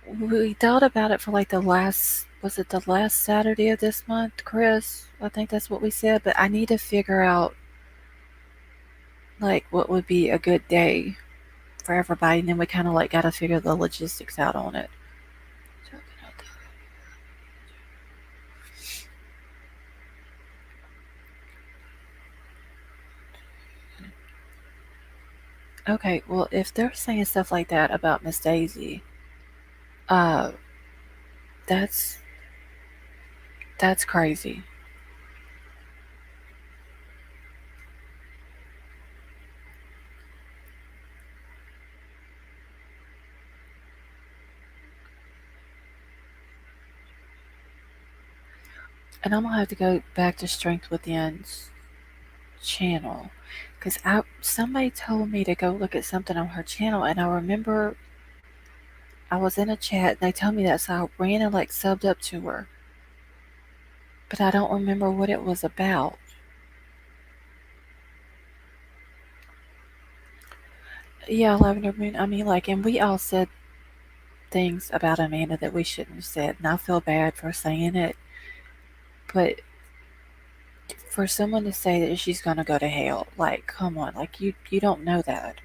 We thought about it for like the last. Was it the last Saturday of this month, Chris? I think that's what we said, but I need to figure out like what would be a good day for everybody, and then we kind of like got to figure the logistics out on it. Okay, well, if they're saying stuff like that about Miss Daisy, uh, that's that's crazy. And I'm gonna have to go back to Strength Within's channel because I somebody told me to go look at something on her channel, and I remember I was in a chat and they told me that, so I ran and like subbed up to her, but I don't remember what it was about. Yeah, Lavender Moon. I mean, like, and we all said things about Amanda that we shouldn't have said, and I feel bad for saying it, but for someone to say that she's gonna go to hell, like, come on, like you don't know that.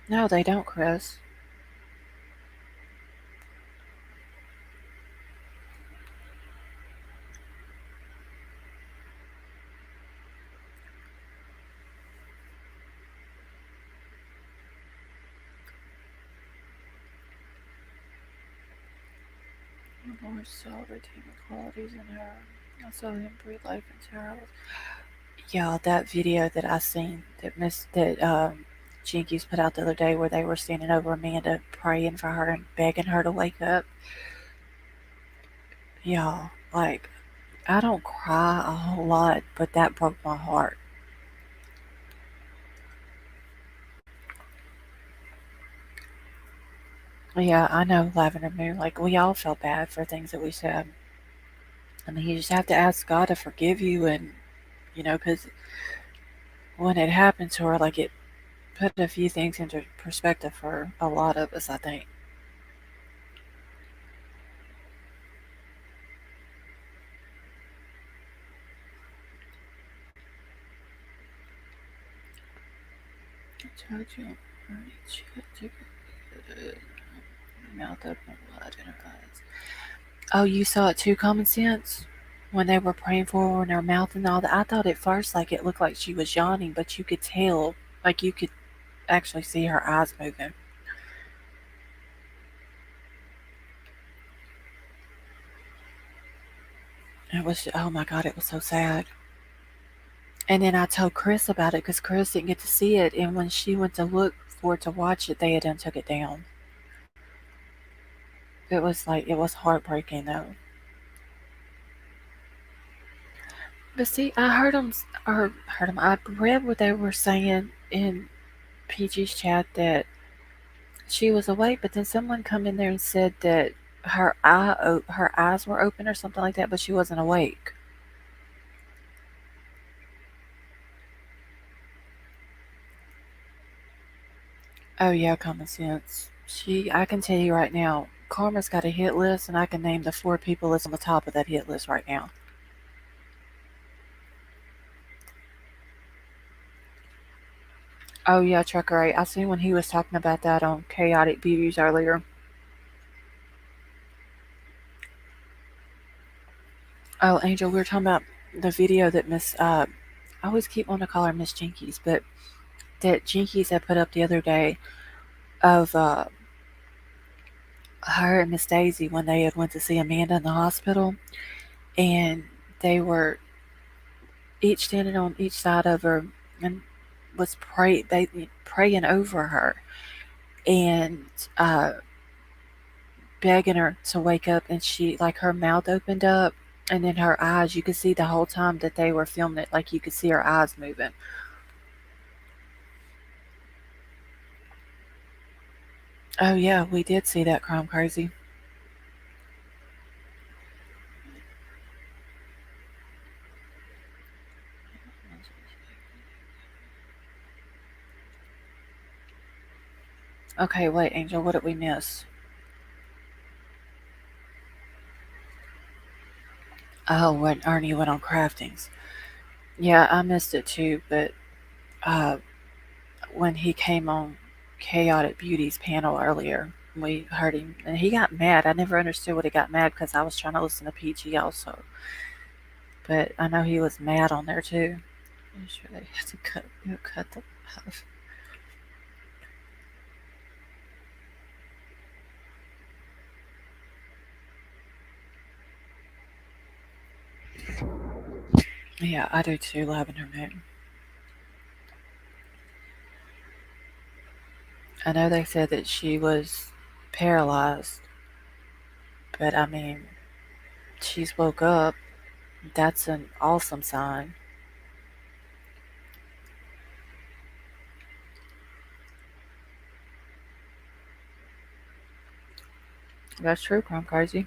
No, they don't, Chris. The Lord saw redeeming qualities in her. I saw him breathe life into her. Yeah, that video that I seen that Jinkies put out the other day where they were standing over Amanda praying for her and begging her to wake up. Yeah, like I don't cry a whole lot, but that broke my heart. Yeah, I know, Lavender Moon. Like we all felt bad for things that we said. I mean, you just have to ask God to forgive you, and because when it happened to her, like it put a few things into perspective for a lot of us, I think. I told you, mouth open wide in her eyes. Oh, you saw it too, Common Sense? When they were praying for her in her mouth and all that. I thought at first like it looked like she was yawning, but you could tell, like you could actually see her eyes moving. It was, oh my God, it was so sad. And then I told Chris about it because Chris didn't get to see it. And when she went to look for it to watch it, they had done took it down. It was like, it was heartbreaking though. But see, I heard them, or heard them, I read what they were saying in PG's chat that she was awake, but then someone come in there and said that her eyes were open or something like that, but she wasn't awake. Oh yeah, Common Sense. I can tell you right now, Karma's got a hit list, and I can name the 4 people that's on the top of that hit list right now. Oh yeah, Trucker 8. I seen when he was talking about that on Chaotic Views earlier. Oh, Angel, we were talking about the video that Miss. I always keep wanting to call her Miss Jinkies, but that Jinkies had put up the other day of her and Miss Daisy when they had went to see Amanda in the hospital, and they were each standing on each side of her and they praying over her and uh, begging her to wake up, and she like her mouth opened up and then her eyes, you could see the whole time that they were filming it, like you could see her eyes moving. Oh yeah, we did see that, Crime Crazy. Okay, wait, Angel, what did we miss? Oh, when Ernie went on craftings. Yeah, I missed it too, but uh, when he came on Chaotic Beauty's panel earlier, we heard him, and he got mad. I never understood what he got mad because I was trying to listen to PG also, but I know he was mad on there too. I'm sure they had to cut the. Yeah, I do too, Lavender Moon. I know they said that she was paralyzed, but I mean, she's woke up. That's an awesome sign. That's true, Crime Crazy.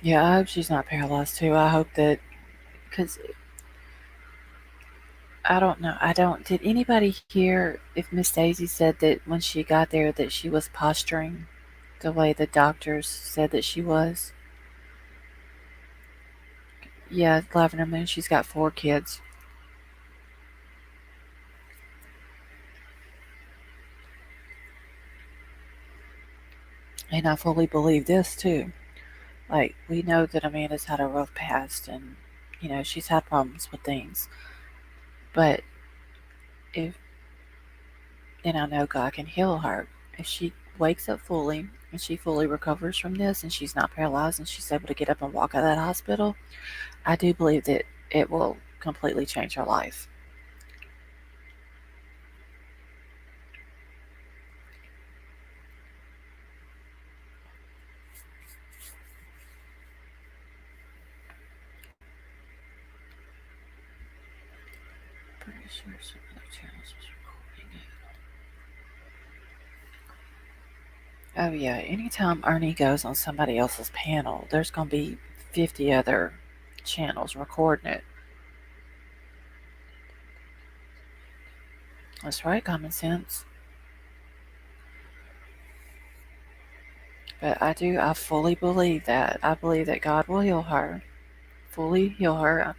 Yeah, I hope she's not paralyzed too. I hope that, because I don't know. I don't. Did anybody hear if Miss Daisy said that when she got there that she was posturing the way the doctors said that she was? Yeah, Lavender Moon. She's got 4 kids, and I fully believe this too. Like we know that Amanda's had a rough past, and she's had problems with things. But if and I know God can heal her if she wakes up fully and she fully recovers from this, and she's not paralyzed, and she's able to get up and walk out of that hospital. I do believe that it will completely change her life. Pretty sure some other channels was recording it. Oh yeah, anytime Ernie goes on somebody else's panel, there's gonna be 50 other channels recording it. That's right, common sense. But I fully believe that. I believe that God will heal her, fully heal her.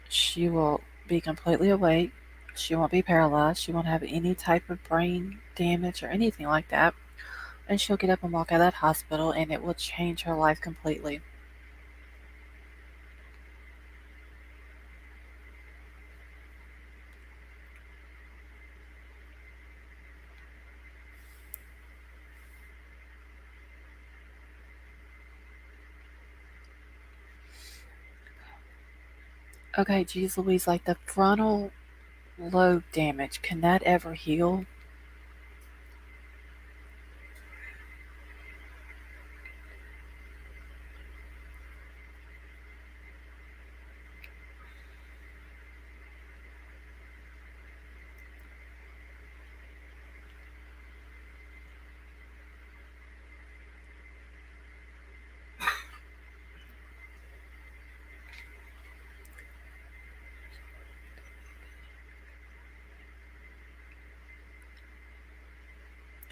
She will be completely awake. She won't be paralyzed. She won't have any type of brain damage or anything like that. And she'll get up and walk out of that hospital, and it will change her life completely. Okay, geez Louise, like the frontal lobe damage, can that ever heal?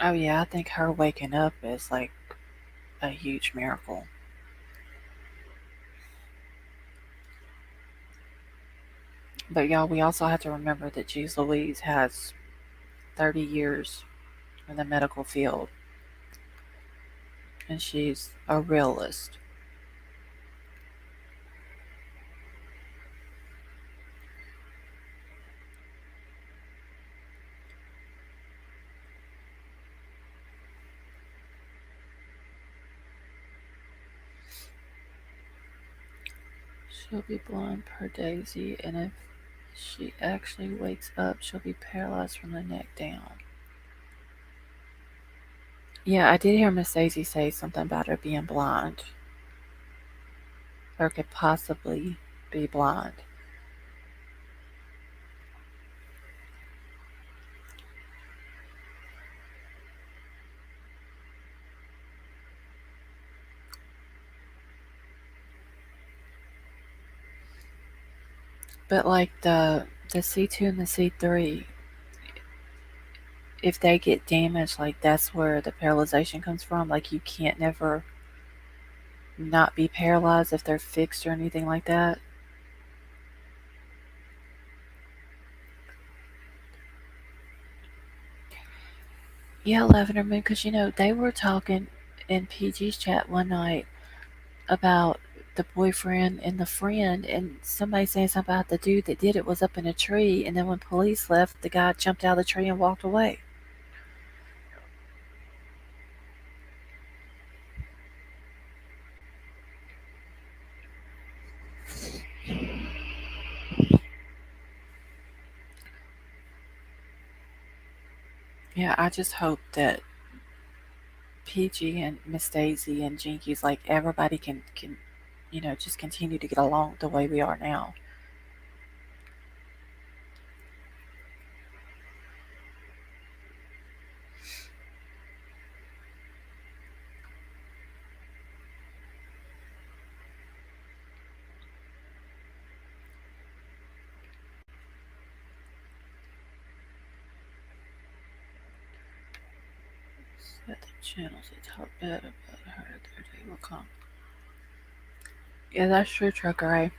Oh yeah, I think her waking up is like a huge miracle. But y'all, we also have to remember that Jeez Louise has 30 years in the medical field. and she's a realist. She'll be blind per Daisy, and if she actually wakes up, she'll be paralyzed from the neck down. Yeah, I did hear Miss Daisy say something about her being blind, or could possibly be blind. But like the C2 and the C3, if they get damaged, like that's where the paralyzation comes from. Like you can't never not be paralyzed if they're fixed or anything like that. Yeah, Lavender Moon, because they were talking in PG's chat one night about the boyfriend and the friend, and somebody saying something about the dude that did it was up in a tree, and then when police left, the guy jumped out of the tree and walked away. Yeah, I just hope that PG and Miss Daisy and Jinkies, like everybody can just continue to get along the way we are now. Set the channels that talk bad about her, their day will come. Yeah, that's true, Trucker A.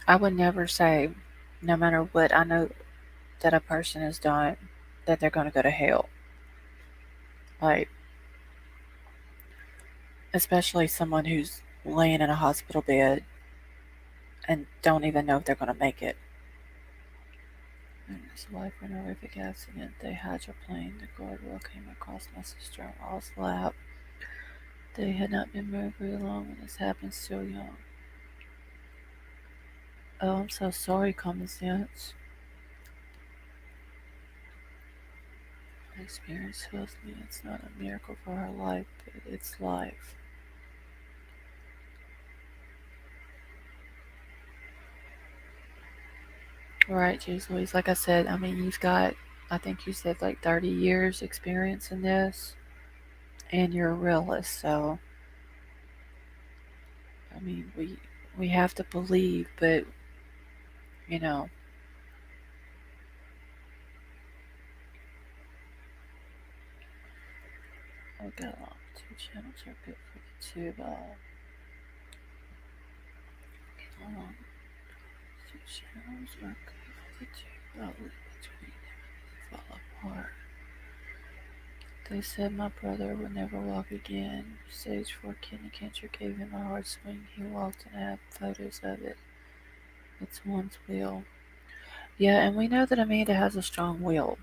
I would never say, no matter what I know that a person has done, that they're going to go to hell. Like, especially someone who's laying in a hospital bed and don't even know if they're going to make it. And his wife in a horrific accident. They hydroplaned. The guardrail came across my sister-in-law's lap. They had not been married very long when this happened, still young. Oh, I'm so sorry, Common Sense. My experience tells me it's not a miracle for her life, but it's life. Right, Jeez Louise. Like I said, I mean, you've got, I think you said like 30 years experience in this, and you're a realist. So, I mean, we have to believe, but you know, I got two channels are good for the tube. Two channels are good for the tube. Between them fall apart. They said my brother would never walk again. Stage 4 kidney cancer gave him a hard swing. He walked and I have photos of it. It's one's will. Yeah, and we know that Amanda has a strong will.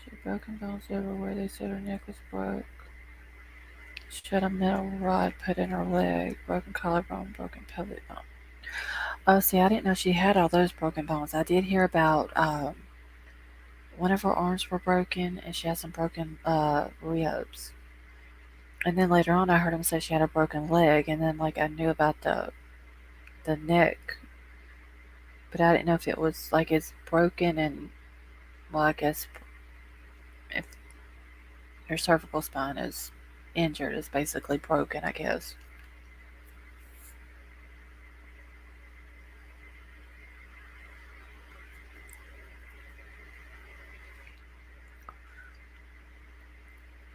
She had broken bones everywhere. They said her neck was broke. She had a metal rod put in her leg, broken collarbone, broken pelvic bone. Oh, see, I didn't know she had all those broken bones. I did hear about one of her arms were broken, and she had some broken ribs. And then later on, I heard him say she had a broken leg, and then like I knew about the neck, but I didn't know if it was like it's broken and well, I guess if your cervical spine is injured, it's basically broken, I guess.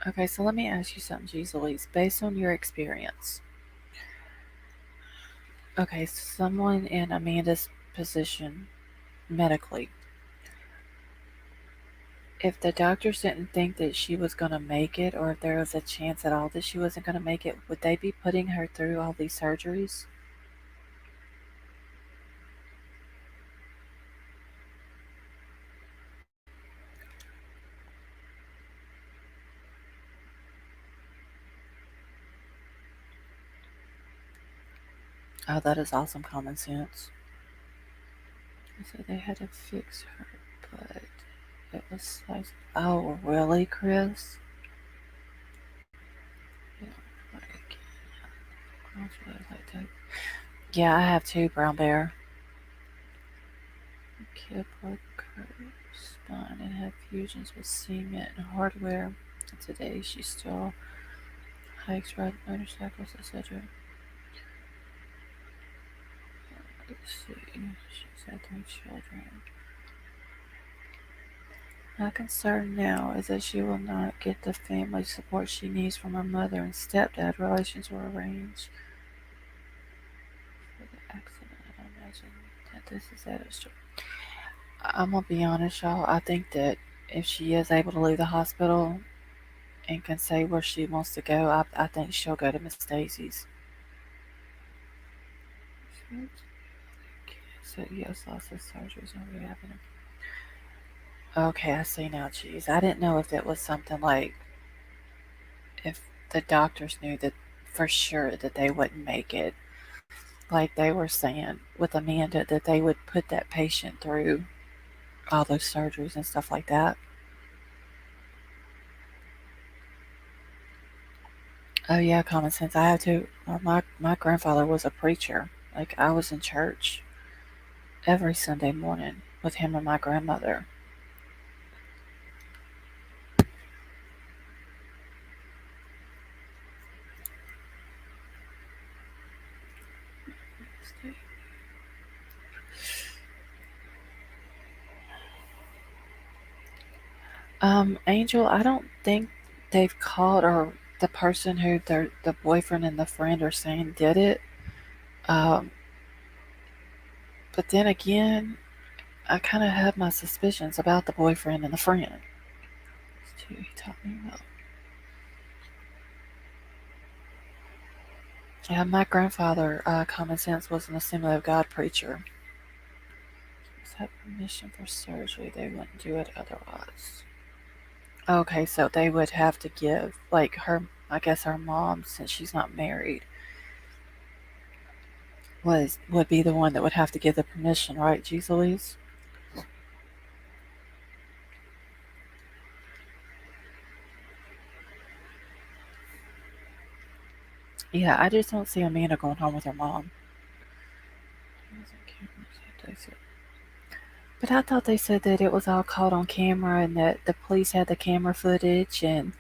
Okay, so let me ask you something, Giselle. Based on your experience, okay, someone in Amanda's position medically, if the doctors didn't think that she was going to make it, or if there was a chance at all that she wasn't going to make it, would they be putting her through all these surgeries? Oh, that is awesome common sense. So they had to fix her, but it was like, oh, really, Chris? Yeah, like, I was really like that. Yeah, I have two brown bear. Kid broke her spine and had fusions with cement and hardware. Today she still hikes, rides motorcycles, etc. Let's see. She's had three children. My concern now is that she will not get the family support she needs from her mother and stepdad. Relations were arranged for the accident. I don't imagine that this is that extra. I'm gonna be honest, y'all. I think that if she is able to leave the hospital and can say where she wants to go, I think she'll go to Miss Daisy's. So yes, lots of surgeries and rehabbing. Okay, I see now. Geez, I didn't know if it was something like if the doctors knew that for sure that they wouldn't make it. Like they were saying with Amanda, that they would put that patient through all those surgeries and stuff like that. Oh yeah, common sense. I have to. My grandfather was a preacher. Like I was in church every Sunday morning with him and my grandmother. Angel, I don't think they've caught or the person who the boyfriend and the friend are saying did it. Um, but then again, I kind of have my suspicions about the boyfriend and the friend. He taught me well. Yeah, my grandfather, common sense, was an Assembly of God preacher. Just had permission for surgery. They wouldn't do it otherwise. Okay, so they would have to give, like her, I guess her mom, since she's not married, would be the one that would have to give the permission, right, Jeez Louise? Yeah, I just don't see Amanda going home with her mom. But I thought they said that it was all caught on camera and that the police had the camera footage and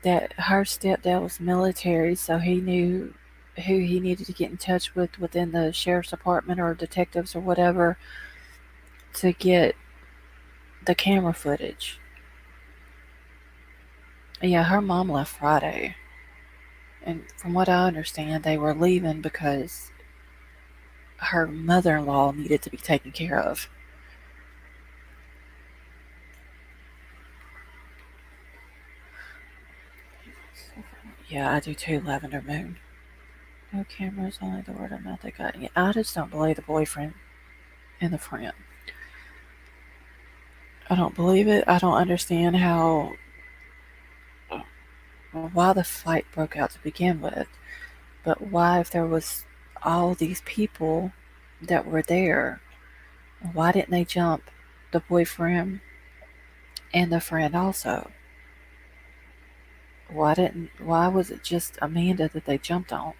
that her stepdad was military, so he knew who he needed to get in touch with within the sheriff's department or detectives or whatever to get the camera footage. Yeah, her mom left Friday. And from what I understand, they were leaving because her mother in law needed to be taken care of. Yeah, I do too, Lavender Moon. No cameras, only the word of mouth they got. Yeah, I just don't believe the boyfriend and the friend. I don't believe it. I don't understand why the fight broke out to begin with, but why, if there was all these people that were there, why didn't they jump the boyfriend and the friend also? Why was it just Amanda that they jumped on?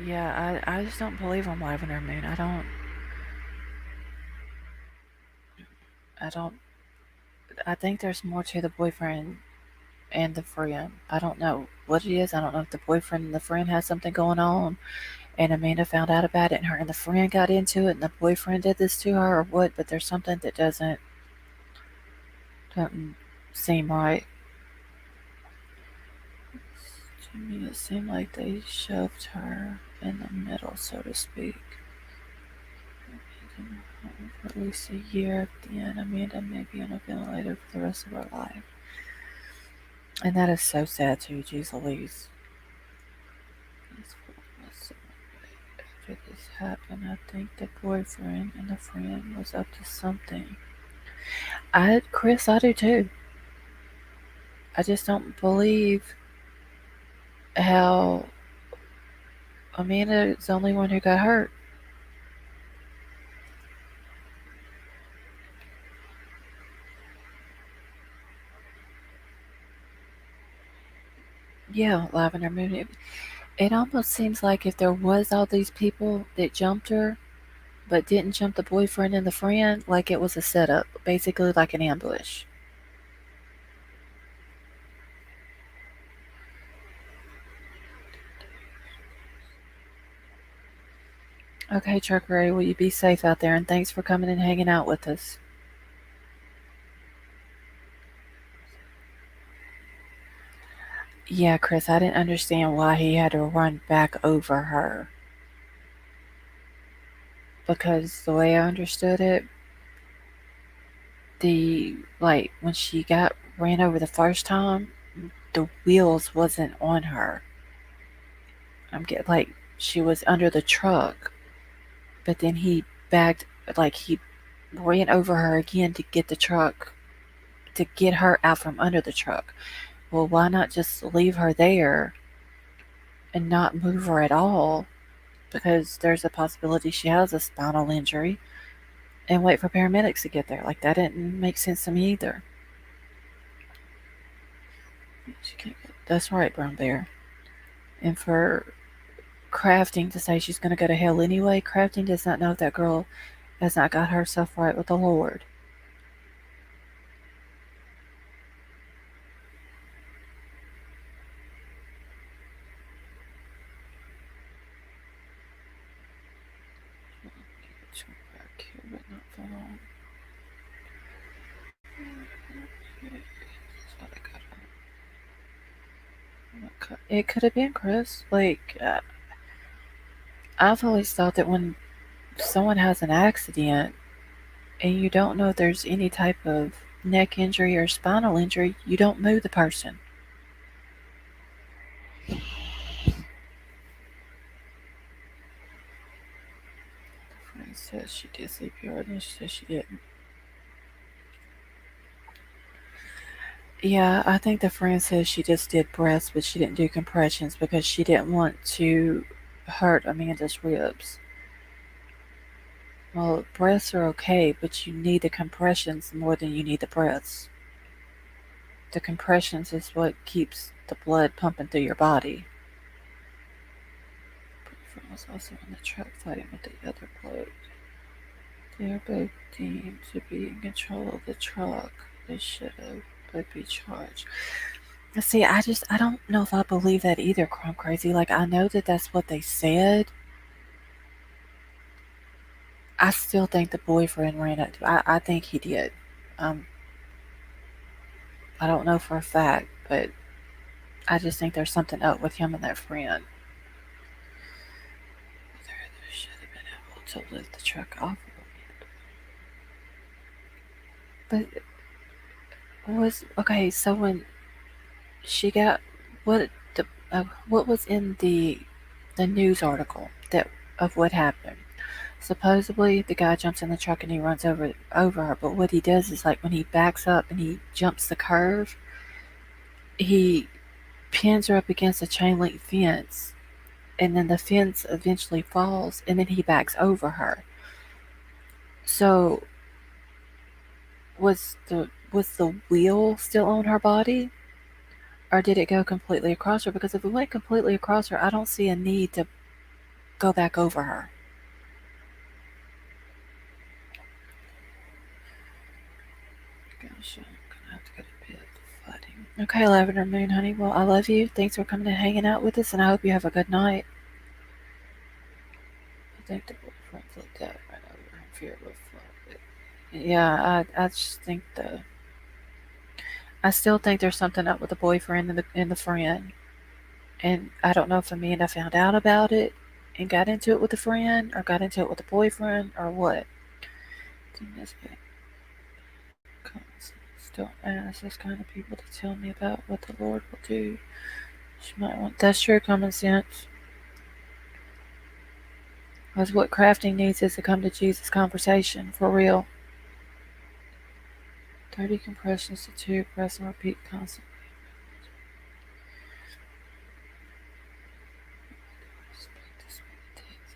Yeah, I just don't believe I'm Lavender Moon. I don't I think there's more to the boyfriend and the friend. I don't know what it is. I don't know if the boyfriend and the friend had something going on, and Amanda found out about it, and her and the friend got into it, and the boyfriend did this to her, or what. But there's something that doesn't seem right. To me, it seemed like they shoved her in the middle, so to speak. For at least a year at the end, Amanda may be on a ventilator for the rest of her life. And that is so sad too, geez Louise. After this happened, I think the boyfriend and the friend was up to something. Chris, I do too. I just don't believe how Amanda is the only one who got hurt. Yeah, Lavender Moon. It almost seems like if there was all these people that jumped her, but didn't jump the boyfriend and the friend, like it was a setup, basically like an ambush. Okay, Trucker, will you be safe out there? And thanks for coming and hanging out with us. Yeah, Chris, I didn't understand why he had to run back over her. Because the way I understood it, when she got ran over the first time, the wheels wasn't on her. I'm getting like she was under the truck, but then he ran over her again to get the truck to get her out from under the truck. Well, why not just leave her there and not move her at all? Because there's a possibility she has a spinal injury and wait for paramedics to get there. Like, that didn't make sense to me either. That's right, Brown Bear. And for Crafting to say she's going to go to hell anyway, Crafting does not know if that girl has not got herself right with the Lord. It could have been Chris. I've always thought that when someone has an accident and you don't know if there's any type of neck injury or spinal injury, you don't move the person. Friend says she did CPR, and she says she didn't. Yeah, I think the friend says she just did breaths, but she didn't do compressions because she didn't want to hurt Amanda's ribs. Well, breaths are okay, but you need the compressions more than you need the breaths. The compressions is what keeps the blood pumping through your body. Boyfriend was also in the truck fighting with the other bloke. They are both deemed to be in control of the truck. They should have both be charged. See, I don't know if I believe that either, Crumb Crazy. Like, I know that that's what they said. I still think the boyfriend ran up to. I think he did. Um, I don't know for a fact, but I just think there's something up with him and that friend. They should have been able to lift the truck off of him. But was okay. So when she got what what was in the news article that of what happened? Supposedly, the guy jumps in the truck and he runs over her. But what he does is, like, when he backs up and he jumps the curve, he pins her up against a chain link fence, and then the fence eventually falls, and then he backs over her. So was the wheel still on her body, or did it go completely across her? Because if it went completely across her, I don't see a need to go back over her. Gosh, I'm gonna have to go to bed fighting. Okay, Lavender Moon, honey. Well, I love you. Thanks for coming and hanging out with us, and I hope you have a good night. I think the boyfriend flipped out right over in fear of a flood. Yeah, I just think I still think there's something up with the boyfriend and the friend. And I don't know if Amanda found out about it and got into it with the friend or got into it with the boyfriend or what. Don't ask those kind of people to tell me about what the Lord will do. She might want that's true common sense. Because what crafting needs is to come to Jesus conversation for real. 30 compressions to 2, press and repeat constantly.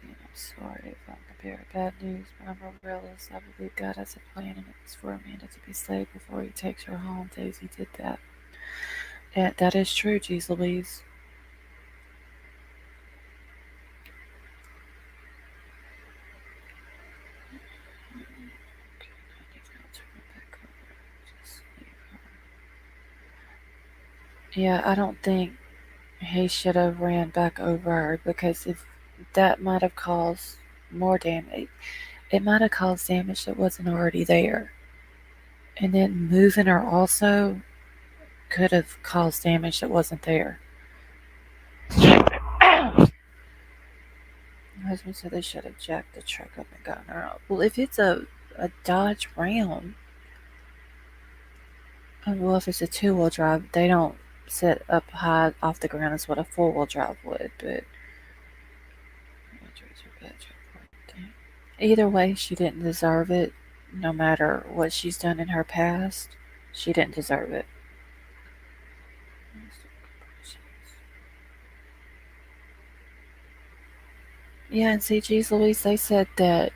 I'm sorry if I'm bearing bad news, but I'm a realist. I believe God has a plan and it's for Amanda to be saved before he takes her home. Daisy did that. Yeah, that is true, Jeez Louise. Yeah, I don't think he should have ran back over her because if that might have caused more damage, it might have caused damage that wasn't already there. And then moving her also could have caused damage that wasn't there. My husband said they should have jacked the truck up and gotten her out. Well, if it's a Dodge Ram, well, if it's a two-wheel drive, they don't sit up high off the ground as what a four-wheel drive would, but either way, she didn't deserve it. No matter what she's done in her past, she didn't deserve it. Yeah, and see, geez Louise, they said that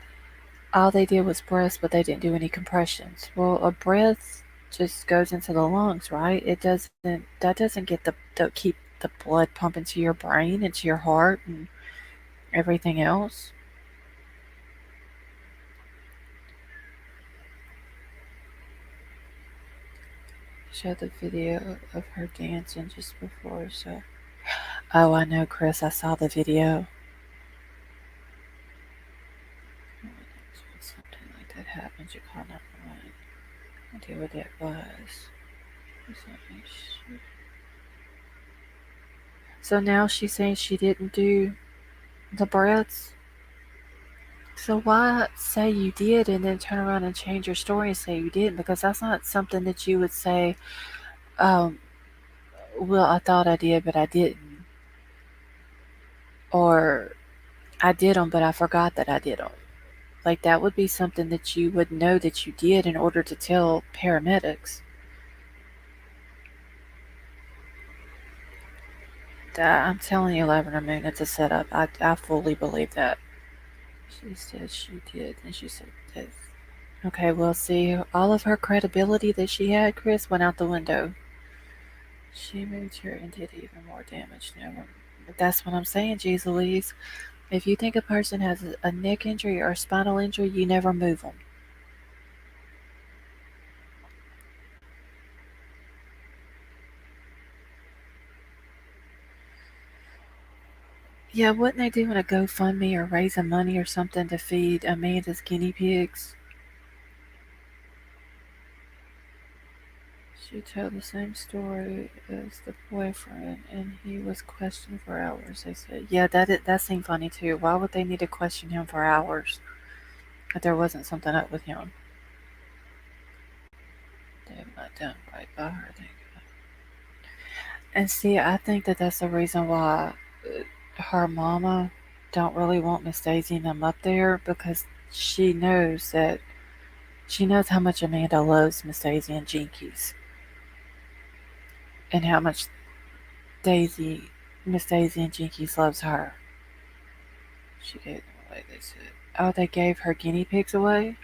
all they did was breath, but they didn't do any compressions. Well, a breath just goes into the lungs, right? That doesn't get the keep the blood pumping to your brain and to your heart and everything else. Show the video of her dancing just before, so. Oh, I know, Chris. I saw the video. When something like that happens, you call 911. Idea what that was. So now she's saying she didn't do the breaths. So why say you did and then turn around and change your story and say you didn't? Because that's not something that you would say, um, well, I thought I did, but I didn't. Or I did them, but I forgot that I did them. Like that would be something that you would know that you did in order to tell paramedics. I'm telling you, Lavender Moon, it's a setup. I fully believe that. She said she did, and she said this. Okay, well, see, all of her credibility that she had, Chris, went out the window. She moved here and did even more damage. Never. That's what I'm saying, Jeez Louise. If you think a person has a neck injury or a spinal injury, you never move them. Yeah, wouldn't they doing a GoFundMe or raising money or something to feed Amanda's guinea pigs? She told the same story as the boyfriend, and he was questioned for hours. They said, "Yeah, that seemed funny too. Why would they need to question him for hours if there wasn't something up with him?" They have not done right by her. And see, I think that that's the reason why her mama don't really want Miss Daisy and them up there because she knows how much Amanda loves Miss Daisy and Jinkies and how much Daisy Miss Daisy and Jinkies loves her. She gave them away, they said. Oh, they gave her guinea pigs away?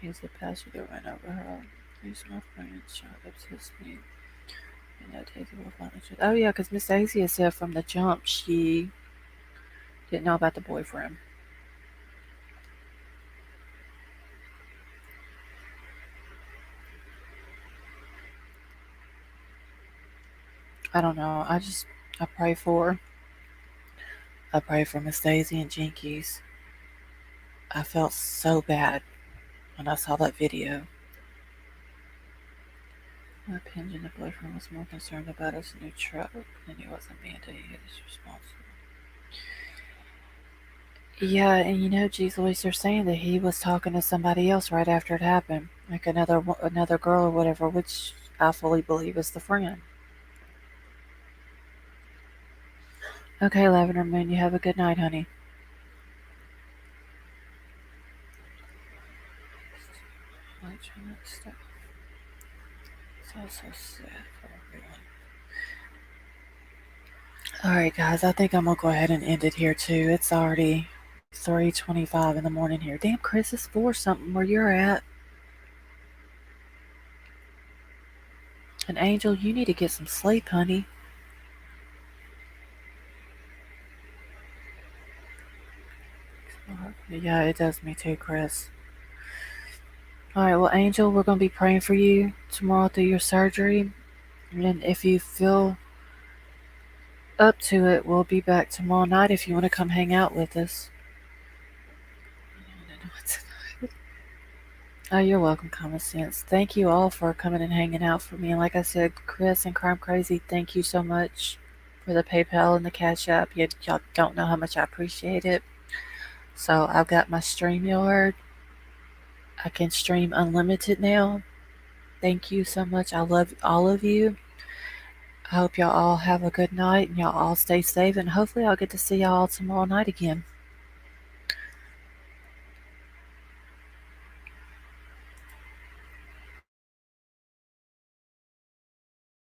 He's the pastor that ran over her. He's my friend, shot up his knee. You know, Daisy will find the truth. Oh yeah, because Miss Daisy has said from the jump she didn't know about the boyfriend. I don't know. I pray for I pray for Miss Daisy and Jinkies. I felt so bad when I saw that video. My opinion, the boyfriend was more concerned about his new truck than he was Amanda. He is responsible. Yeah, and you know, G's Louise, they're saying that he was talking to somebody else right after it happened, like another girl or whatever, which I fully believe is the friend. Okay, Lavender Moon, you have a good night, honey. It's also sad for everyone. Alright, guys, I think I'm gonna go ahead and end it here too. It's already 3:25 in the morning here. Damn, Chris, it's 4 something where you're at. And Angel, you need to get some sleep, honey. Yeah, it does me too, Chris. Alright, well, Angel, we're gonna be praying for you tomorrow through your surgery. And if you feel up to it, we'll be back tomorrow night if you want to come hang out with us. Oh, you're welcome, Common Sense. Thank you all for coming and hanging out for me. And like I said, Chris and Crime Crazy, thank you so much for the PayPal and the Cash App. Y'all don't know how much I appreciate it. So I've got my StreamYard. I can stream unlimited now. Thank you so much. I love all of you. I hope y'all all have a good night and y'all all stay safe. And hopefully I'll get to see y'all tomorrow night again.